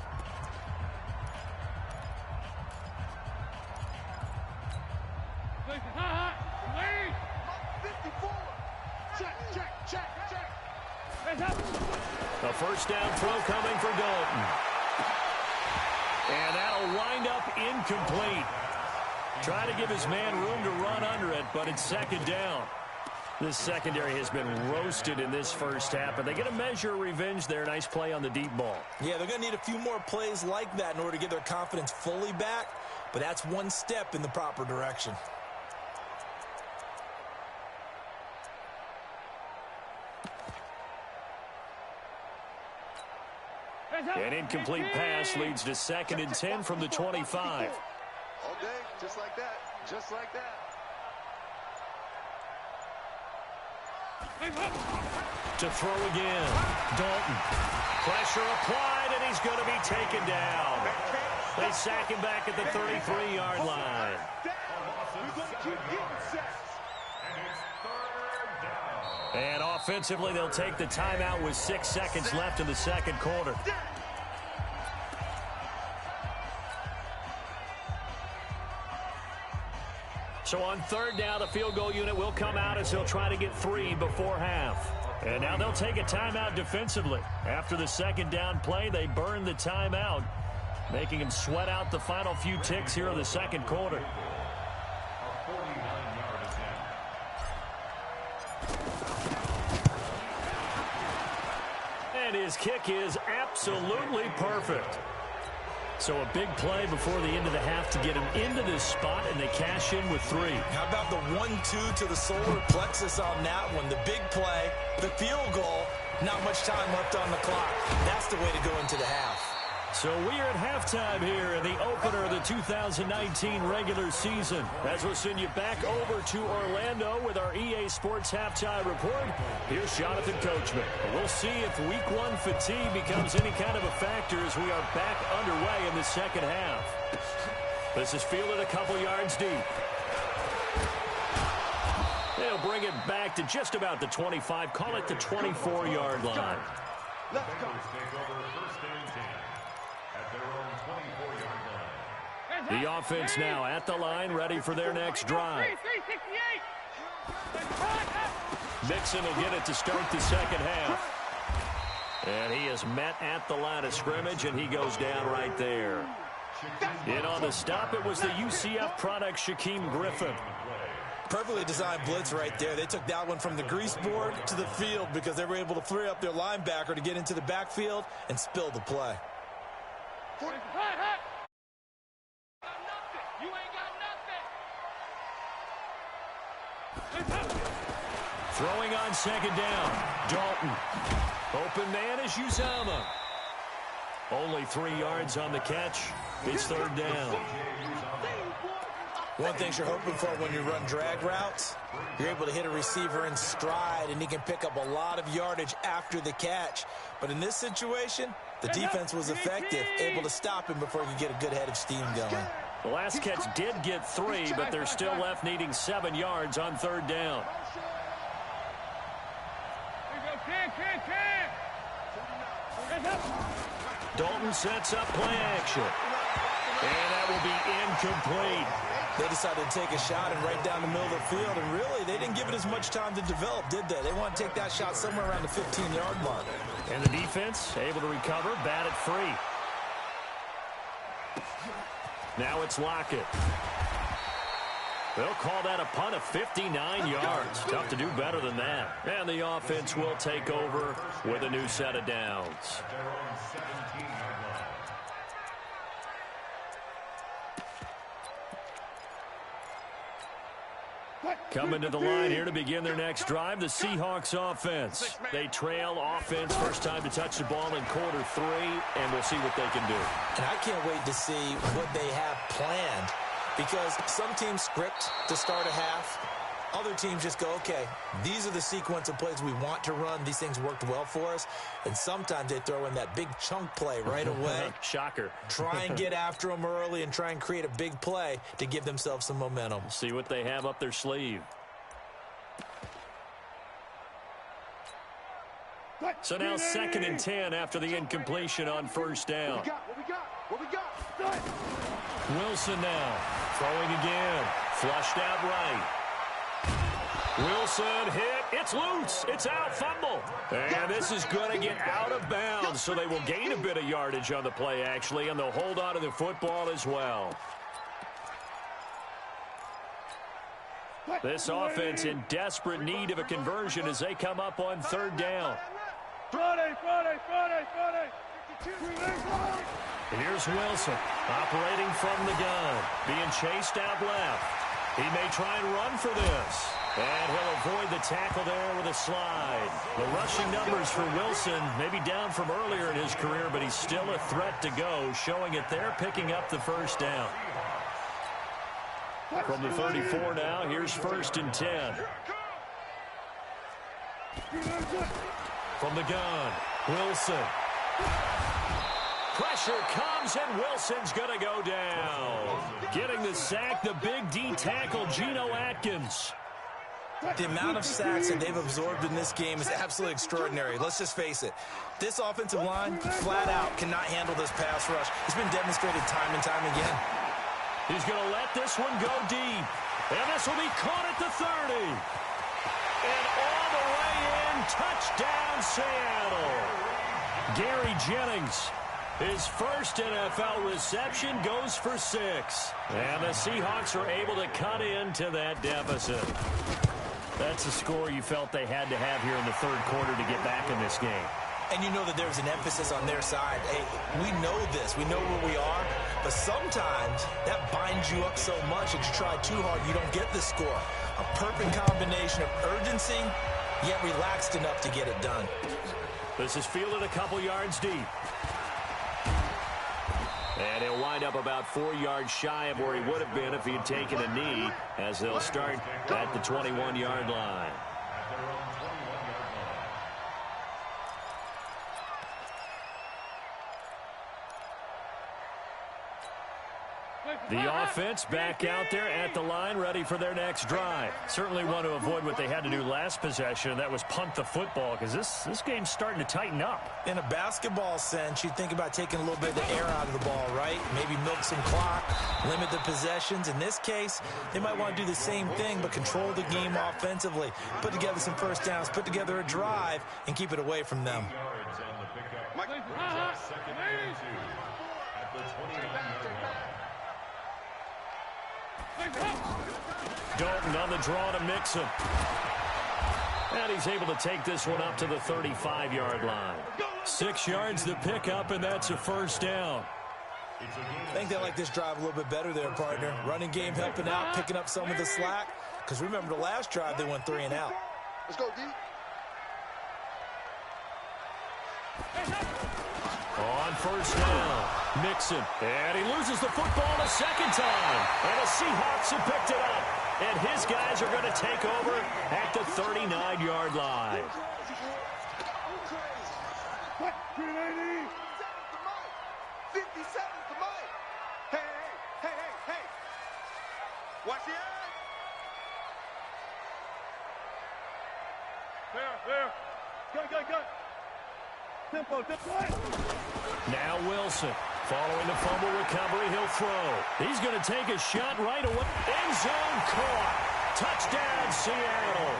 A first down throw coming for Dalton. And that'll wind up incomplete. Trying to give his man room to run under it, but it's second down. This secondary has been roasted in this first half, but they get a measure of revenge there. Nice play on the deep ball. Yeah, they're going to need a few more plays like that in order to get their confidence fully back, but that's one step in the proper direction. An incomplete pass leads to 2nd and 10 from the 25. All day, just like that. Just like that. To throw again. Dalton. Pressure applied, and he's going to be taken down. They sack him back at the 33-yard line. And offensively, they'll take the timeout with 6 seconds left in the second quarter. So on third down, the field goal unit will come out as they'll try to get 3 before half. And now they'll take a timeout defensively. After the second down play, they burn the timeout, making them sweat out the final few ticks here in the second quarter. And his kick is absolutely perfect. So a big play before the end of the half to get him into this spot, and they cash in with 3. How about the 1-2 to the solar plexus on that one? The big play, the field goal, not much time left on the clock. That's the way to go into the half. So we are at halftime here in the opener of the 2019 regular season. As we'll send you back over to Orlando with our EA Sports Halftime Report, here's Jonathan Coachman. We'll see if Week 1 fatigue becomes any kind of a factor as we are back underway in the second half. This is fielded a couple yards deep. They'll bring it back to just about the 25, call it the 24-yard line. Let's go. The offense now at the line, ready for their next drive. Mixon will get it to start the second half. And he is met at the line of scrimmage, and he goes down right there. In on the stop, it was the UCF product, Shaquem Griffin. Perfectly designed blitz right there. They took that one from the grease board to the field because they were able to free up their linebacker to get into the backfield and spill the play. Throwing on second down, Dalton. Open man is Uzama. Only 3 yards on the catch. It's third down. One thing you're hoping for when you run drag routes, you're able to hit a receiver in stride, and he can pick up a lot of yardage after the catch. But in this situation, the defense was effective, able to stop him before he could get a good head of steam going. The last catch did get 3, but they're still left needing 7 yards on third down. Dalton sets up play action. And that will be incomplete. They decided to take a shot and right down the middle of the field, and really, they didn't give it as much time to develop, did they? They want to take that shot somewhere around the 15-yard mark. And the defense able to recover, bat it free. Now it's Lockett. They'll call that a punt of 59 yards. Tough to do better than that. And the offense will take over with a new set of downs. Coming to the line here to begin their next drive, the Seahawks offense. They trail offense, first time to touch the ball in quarter 3, and we'll see what they can do. And I can't wait to see what they have planned, because some teams script to start a half. Other teams just go, okay, these are the sequence of plays we want to run. These things worked well for us. And sometimes they throw in that big chunk play right away. Shocker. Try and get after them early and try and create a big play to give themselves some momentum. See what they have up their sleeve. So now 2nd and 10 after the incompletion on first down. What we got? Wilson now throwing again. Flushed out right. Wilson hit. It's loose. It's out. Fumble. And this is going to get out of bounds, so they will gain a bit of yardage on the play, actually, and they'll hold on to the football as well. This offense in desperate need of a conversion as they come up on third down. Friday. Here's Wilson operating from the gun, being chased out left. He may try and run for this. And he'll avoid the tackle there with a slide. The rushing numbers for Wilson maybe down from earlier in his career, but he's still a threat to go, showing it there, picking up the first down. From the 34 now, here's 1st and 10. From the gun, Wilson. Pressure comes, and Wilson's going to go down. Getting the sack, the big D tackle, Geno Atkins. The amount of sacks that they've absorbed in this game is absolutely extraordinary. Let's just face it. This offensive line, flat out, cannot handle this pass rush. It's been demonstrated time and time again. He's going to let this one go deep. And this will be caught at the 30. And all the way in, touchdown Seattle. Gary Jennings, his first NFL reception, goes for 6. And the Seahawks are able to cut into that deficit. That's a score you felt they had to have here in the third quarter to get back in this game. And you know that there's an emphasis on their side. Hey, we know this. We know where we are. But sometimes that binds you up so much that you try too hard, you don't get the score. A perfect combination of urgency, yet relaxed enough to get it done. This is fielded a couple yards deep. And he'll wind up about 4 yards shy of where he would have been if he had taken a knee, as they'll start at the 21-yard line. The offense back out there at the line, ready for their next drive. Certainly want to avoid what they had to do last possession, and that was punt the football, because this game's starting to tighten up. In a basketball sense, you think about taking a little bit of the air out of the ball, right? Maybe milk some clock, limit the possessions. In this case, they might want to do the same thing, but control the game offensively, put together some first downs, put together a drive, and keep it away from them. Dalton on the draw to Mixon. And he's able to take this one up to the 35-yard line. 6 yards to pick up, and that's a first down. I think they like this drive a little bit better there, partner. Running game helping out, picking up some of the slack. Because remember the last drive, they went 3 and out. Let's go, D. On first down, Mixon. And he loses the football a second time. And the Seahawks have picked it up. And his guys are going to take over at the 39-yard line. 57's the mic. Hey. Watch the eye. There. Go. Tempo. Now Wilson. Following the fumble recovery, he'll throw. He's going to take a shot right away. End zone caught. Touchdown, Seattle.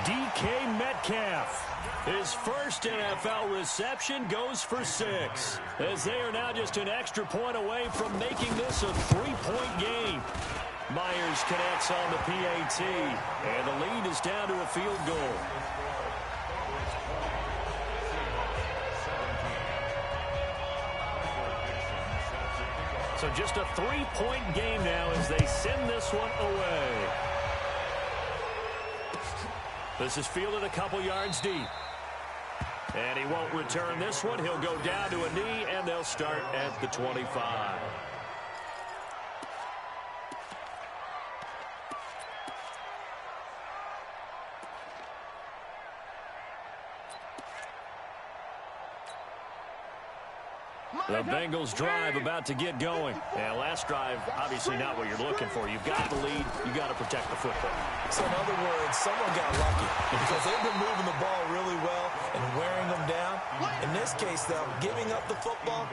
DK Metcalf. His first NFL reception goes for 6. As they are now just an extra point away from making this a 3-point game. Myers connects on the PAT. And the lead is down to a field goal. So just a 3-point game now as they send this one away. This is fielded a couple yards deep. And he won't return this one. He'll go down to a knee, and they'll start at the 25. The Bengals drive about to get going. And last drive, obviously not what you're looking for. You've got the lead. You've got to protect the football. So in other words, someone got lucky because they've been moving the ball really well and wearing them down. In this case, though, giving up the football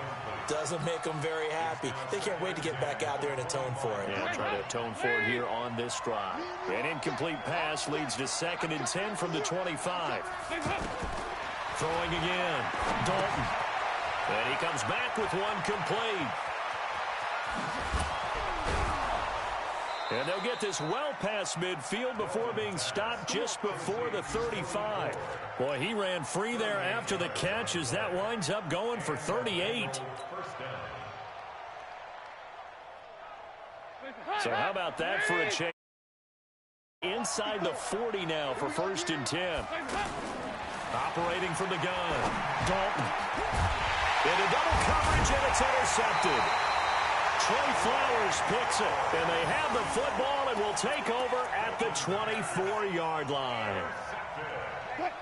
doesn't make them very happy. They can't wait to get back out there and atone for it. Yeah, try to atone for it here on this drive. An incomplete pass leads to 2nd and 10 from the 25. Throwing again. Dalton. And he comes back with one complete. And they'll get this well past midfield before being stopped just before the 35. Boy, he ran free there after the catch as that winds up going for 38. So how about that for a change? Inside the 40 now for 1st and 10. Operating from the gun. Dalton. Into double coverage, and it's intercepted. Trey Flowers picks it, and they have the football and will take over at the 24-yard line.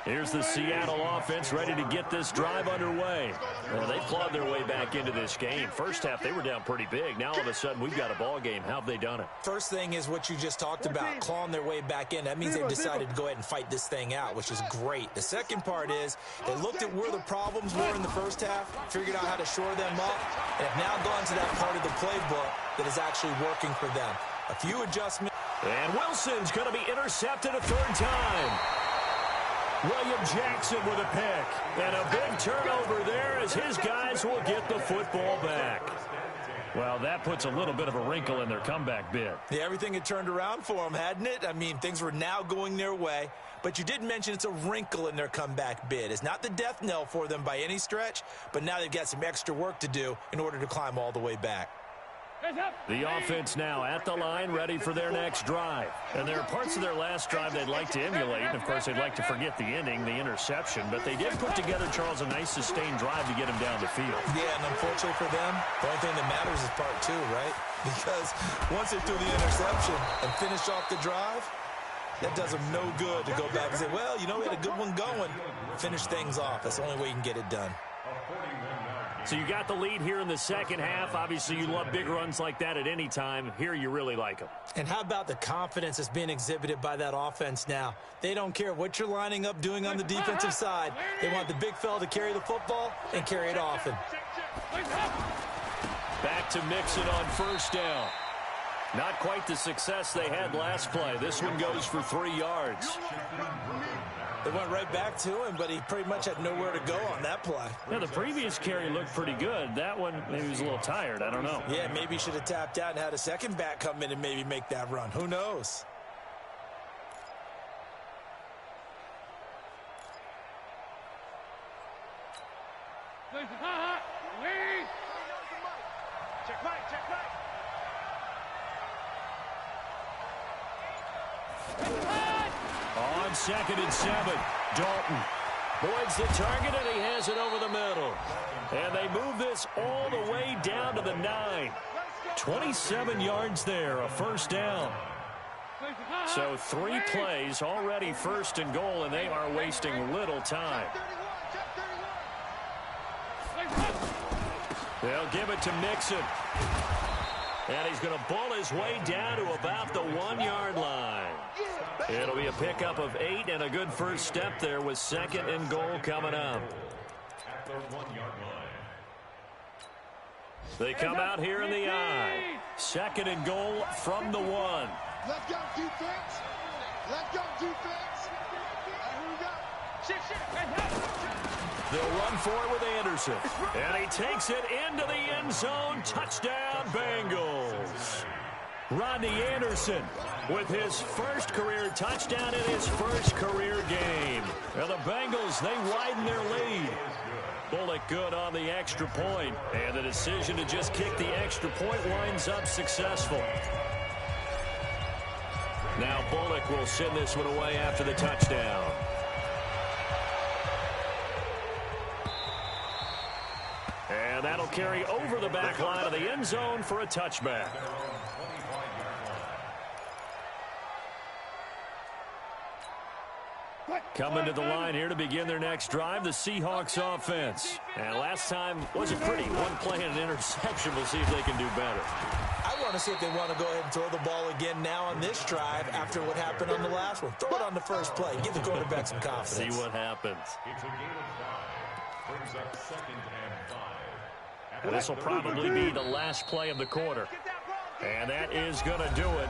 Here's the Seattle offense ready to get this drive underway. Well, they clawed their way back into this game. First half, they were down pretty big. Now, all of a sudden, we've got a ball game. How have they done it? First thing is what you just talked about, clawing their way back in. That means they've decided to go ahead and fight this thing out, which is great. The second part is they looked at where the problems were in the first half, figured out how to shore them up, and have now gone to that part of the playbook that is actually working for them. A few adjustments. And Wilson's going to be intercepted a 3rd time. William Jackson with a pick. And a big turnover there as his guys will get the football back. Well, that puts a little bit of a wrinkle in their comeback bid. Yeah, everything had turned around for them, hadn't it? I mean, things were now going their way. But you did mention it's a wrinkle in their comeback bid. It's not the death knell for them by any stretch, but now they've got some extra work to do in order to climb all the way back. The offense now at the line, ready for their next drive. And there are parts of their last drive they'd like to emulate. And, of course, they'd like to forget the ending, the interception. But they did put together, Charles, a nice sustained drive to get him down the field. Yeah, and unfortunately for them, the only thing that matters is part 2, right? Because once they threw the interception and finished off the drive, that does them no good to go back and say, well, you know, we had a good one going. Finish things off. That's the only way you can get it done. A 41-yard So you got the lead here in the second half. Obviously, you love big runs like that at any time. Here, you really like them. And how about the confidence that's being exhibited by that offense now? They don't care what you're lining up doing on the defensive side. They want the big fella to carry the football and carry it often. Back to Mixon on first down. Not quite the success they had last play. This one goes for 3 yards. They went right back to him, but he pretty much had nowhere to go on that play. Yeah, the previous carry looked pretty good. That one, maybe he was a little tired. I don't know. Yeah, maybe he should have tapped out and had a second back come in and maybe make that run. Who knows? Check right, check right. On 2nd and 7, Dalton voids the target, and he has it over the middle. And they move this all the way down to the 9. 27 yards there, a first down. So 3 plays, already first and goal, and they are wasting little time. They'll give it to Mixon. And he's going to bull his way down to about the 1-yard line. It'll be a pickup of 8 and a good first step there with 2nd and goal coming up. At the 1-yard line. They come out here in the I. 2nd and goal from the 1. Let's go, defense. Let's go, defense. Here we go. They'll run for it with Anderson. And he takes it into the end zone. Touchdown, Bengals. Rodney Anderson with his first career touchdown in his first career game. And the Bengals, they widen their lead. Bullock good on the extra point. And the decision to just kick the extra point winds up successful. Now Bullock will send this one away after the touchdown. And that'll carry over the back line of the end zone for a touchback. Coming to the line here to begin their next drive, the Seahawks offense. And last time wasn't pretty. One play and an interception. We'll see if they can do better. I want to see if they want to go ahead and throw the ball again now on this drive after what happened on the last one. Throw it on the first play. Give the quarterback some confidence. See what happens. It's a gain of 5. Brings up 2nd and 5. And this will probably be the last play of the quarter. And that is going to do it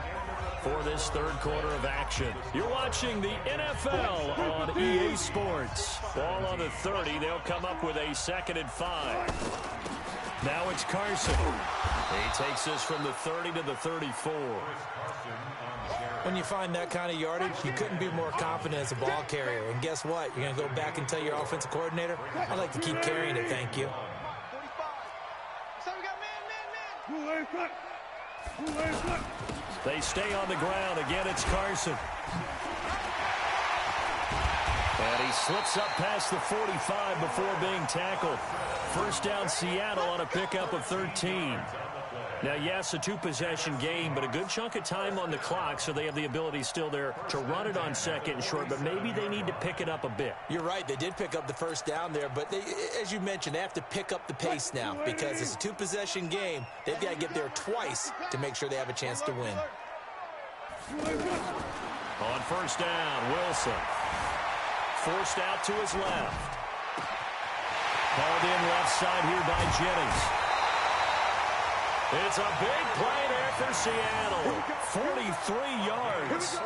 for this third quarter of action. You're watching the NFL on EA Sports. Ball on the 30. They'll come up with a 2nd and 5. Now it's Carson. He takes this from the 30 to the 34. When you find that kind of yardage, you couldn't be more confident as a ball carrier. And guess what? You're going to go back and tell your offensive coordinator, I'd like to keep carrying it, thank you. They stay on the ground. Again, it's Carson. And he slips up past the 45 before being tackled. First down, Seattle on a pickup of 13. Now, yes, a 2-possession game, but a good chunk of time on the clock, so they have the ability still there to run it on 2nd and short, but maybe they need to pick it up a bit. You're right. They did pick up the first down there, but as you mentioned, they have to pick up the pace now because it's a 2-possession game. They've got to get there twice to make sure they have a chance to win. On first down, Wilson. Forced out to his left. Called in left side here by Jennings. It's a big play there for Seattle. 43 yards.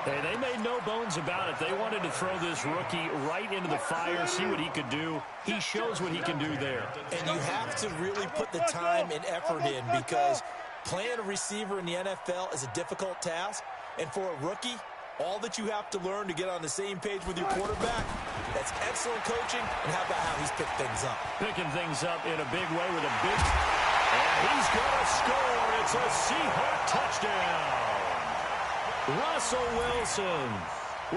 Hey, they made no bones about it. They wanted to throw this rookie right into the fire, see what he could do. He shows what he can do there. And you have to really put the time and effort in because playing a receiver in the NFL is a difficult task. And for a rookie, all that you have to learn to get on the same page with your quarterback, that's excellent coaching. And how about how he's picked things up? Picking things up in a big way with a big... And he's going to score. It's a Seahawk touchdown. Russell Wilson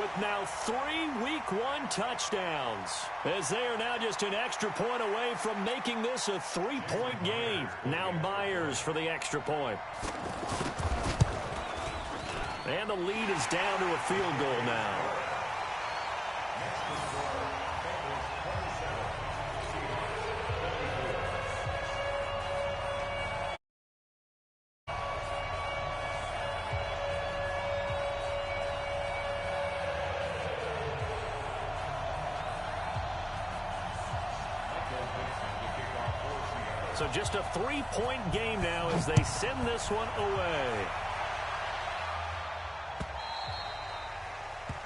with now 3 Week 1 touchdowns, as they are now just an extra point away from making this a 3-point game. Now Myers for the extra point. And the lead is down to a field goal now. So just a 3-point game now as they send this one away.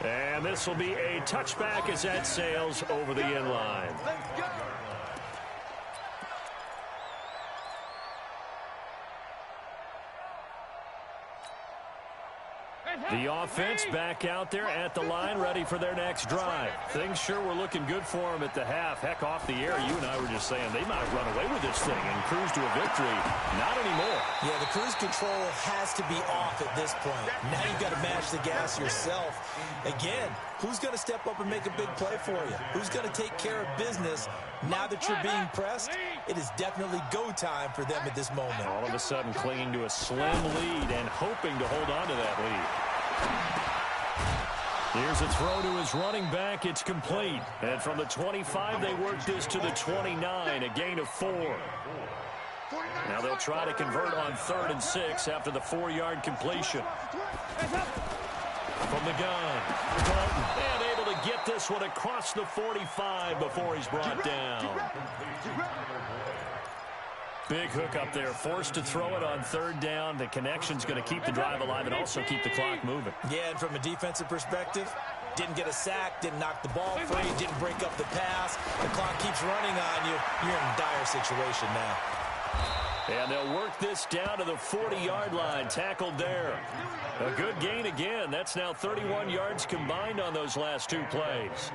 And this will be a touchback as that sails over the end line. The offense back out there at the line, ready for their next drive. Things sure were looking good for them at the half. Heck, off the air, you and I were just saying they might run away with this thing and cruise to a victory. Not anymore. Yeah, the cruise control has to be off at this point. Now you've got to match the gas yourself. Again, who's going to step up and make a big play for you? Who's going to take care of business now that you're being pressed? It is definitely go time for them at this moment. All of a sudden clinging to a slim lead and hoping to hold on to that lead. Here's a throw to his running back. It's complete. And from the 25, they work this to the 29, a gain of 4. Now they'll try to convert on 3rd and 6 after the 4-yard completion. From the gun, Dalton, and able to get this one across the 45 before he's brought down. Big hook up there, forced to throw it on 3rd down. The connection's going to keep the drive alive and also keep the clock moving. Yeah, and from a defensive perspective, didn't get a sack, didn't knock the ball free, didn't break up the pass. The clock keeps running on you. You're in a dire situation now. And they'll work this down to the 40-yard line, tackled there. A good gain again. That's now 31 yards combined on those last 2 plays.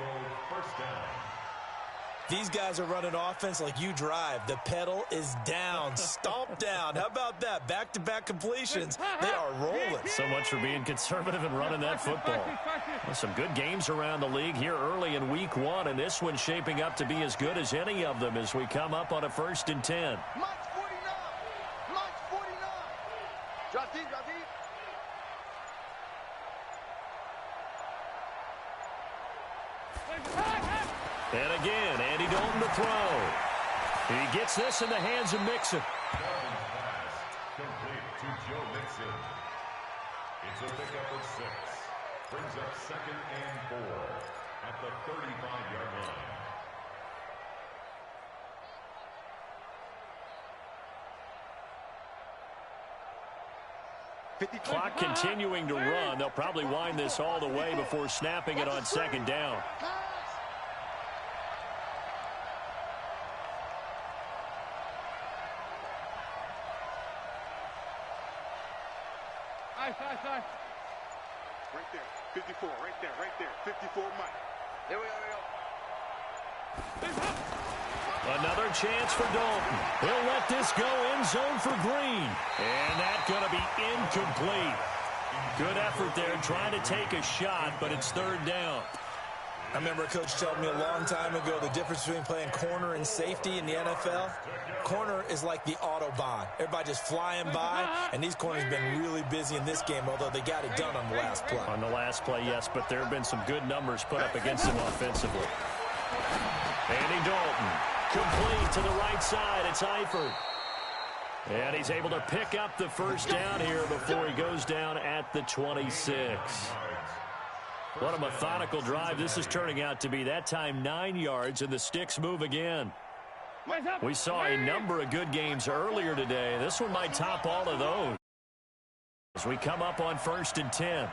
These guys are running offense like you drive. The pedal is down, stomp down. How about that? Back-to-back completions. They are rolling. So much for being conservative and running that football. Well, some good games around the league here early in week 1, and this one's shaping up to be as good as any of them as we come up on a 1st and 10. Mike's 49. Mike's 49. Drop deep, drop deep. And again, Andy Dalton to throw. He gets this in the hands of Mixon. Complete to Joe Mixon. It's a pickup of 6. Brings up 2nd and 4 at the 35-yard line. Clock continuing to run. They'll probably wind this all the way before snapping it on 2nd down. Right there, 54, right there, 54, Mike. Here we go, Another chance for Dalton. He'll let this go end zone for Green. And that's going to be incomplete. Good effort there, trying to take a shot, but it's 3rd down. I remember a coach told me a long time ago the difference between playing corner and safety in the NFL. Corner is like the Autobahn. Everybody just flying by, and these corners have been really busy in this game, although they got it done on the last play. On the last play, yes, but there have been some good numbers put up against them offensively. Andy Dalton, complete to the right side. It's Eifert. And he's able to pick up the 1st down here before he goes down at the 26. What a methodical drive this is turning out to be. That time 9 yards, and the sticks move again. We saw a number of good games earlier today. This one might top all of those as we come up on 1st and 10.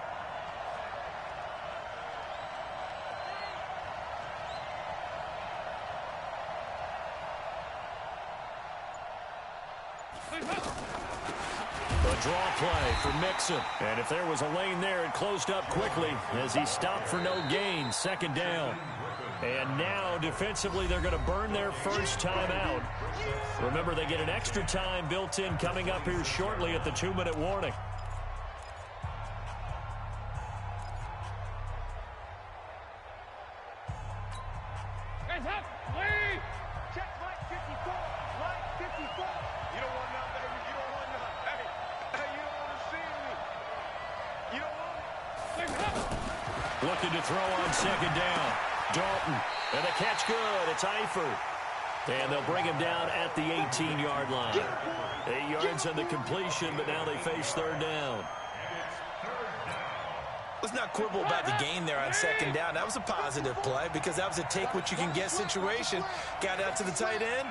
A draw play for Mixon. And if there was a lane there, it closed up quickly as he stopped for no gain. 2nd down. And now, defensively, they're going to burn their first time out. Remember, they get an extra time built in coming up here shortly at the 2-minute warning. Check Mike 54. Mike 54. You don't want none, baby. You don't want none. Hey, you don't want to see me. You don't want it. Looking to throw on 2nd down. Dalton. And the catch good. It's Eifert. And they'll bring him down at the 18-yard line. 8 yards on the completion, but now they face 3rd down. Let's not quibble about the gain there on 2nd down. That was a positive play because that was a take-what-you-can-get situation. Got out to the tight end,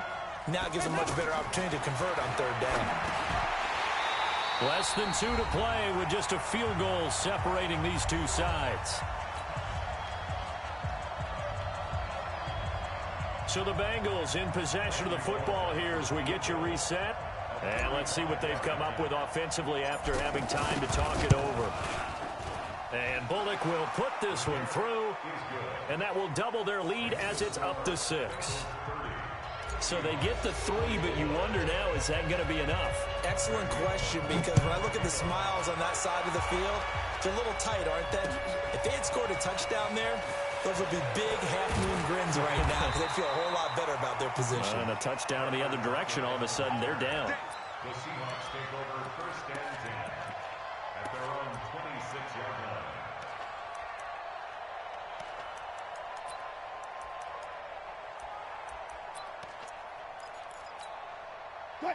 Now it gives them a much better opportunity to convert on third down. Less than 2 to play with just a field goal separating these two sides. So the Bengals in possession of the football here as we get you reset. And let's see what they've come up with offensively after having time to talk it over. And Bullock will put this one through, and that will double their lead as it's up to 6. So they get the 3, but you wonder now, is that going to be enough? Excellent question, because when I look at the smiles on that side of the field, they're a little tight, aren't they? If they had scored a touchdown there, those would be big half-moon grins right now because they feel a whole lot better about their position. And a touchdown in the other direction, all of a sudden they're down. The Seahawks take over first and 10 at their own 26-yard line.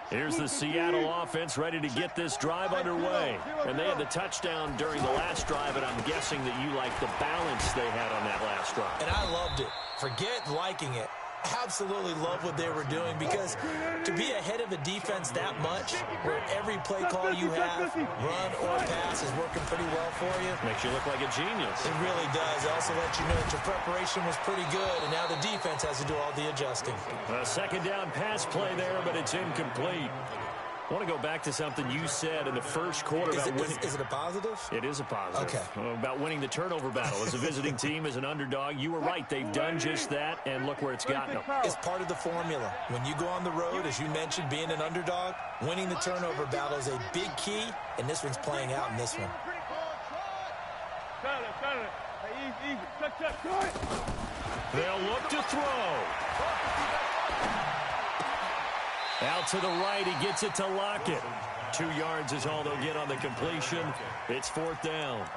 Here's the Seattle offense ready to get this drive underway. And they had the touchdown during the last drive, and I'm guessing that you like the balance they had on that last drive. And I loved it. Forget liking it. Absolutely love what they were doing, because to be ahead of a defense that much, where every play call you have, run or pass, is working pretty well for you. Makes you look like a genius. It really does. It also lets you know that your preparation was pretty good, and now the defense has to do all the adjusting. A second down pass play there, but it's incomplete. I want to go back to something you said in the first quarter about winning. Is it a positive? It is a positive. Okay. About winning the turnover battle. As a visiting team, as an underdog, you were right. They've done just that, and look where it's gotten them. It's part of the formula. When you go on the road, as you mentioned, being an underdog, winning the turnover battle is a big key, and this one's playing out in this one. They'll look to throw. Out to the right, he gets it to Lockett. 2 yards is all they'll get on the completion. It's 4th down.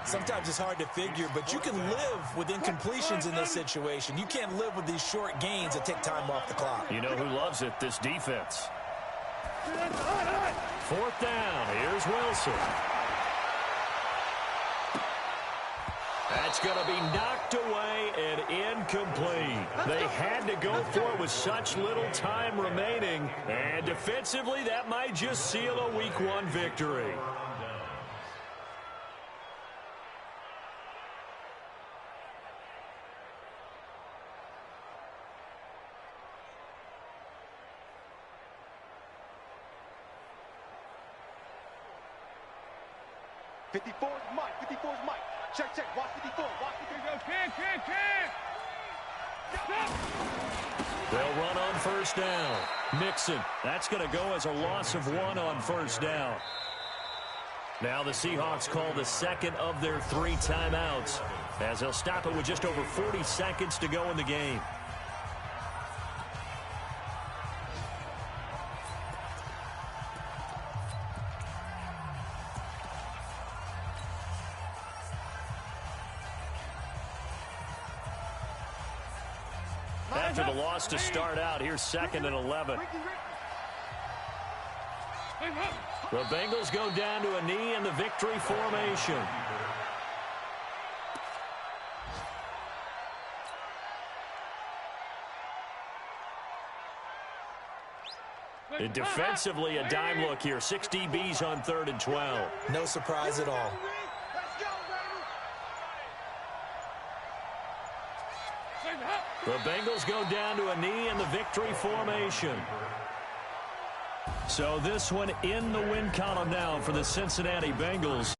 Sometimes it's hard to figure, but you can live with incompletions in this situation. You can't live with these short gains that take time off the clock. You know who loves it? This defense. 4th down. Here's Wilson. That's going to be knocked away and incomplete. They had to go for it with such little time remaining. And defensively, that might just seal a Week 1 victory. Mike. Check. Watch 54. Watch 54. They'll run on first down. Mixon. That's going to go as a loss of 1 on first down. Now the Seahawks call the second of their 3 timeouts, as they'll stop it with just over 40 seconds to go in the game. After the loss to start out, here's 2nd and 11. The Bengals go down to a knee in the victory formation. And defensively, a dime look here. 6 DBs on 3rd and 12. No surprise at all. The Bengals go down to a knee in the victory formation. So this one in the win column now for the Cincinnati Bengals.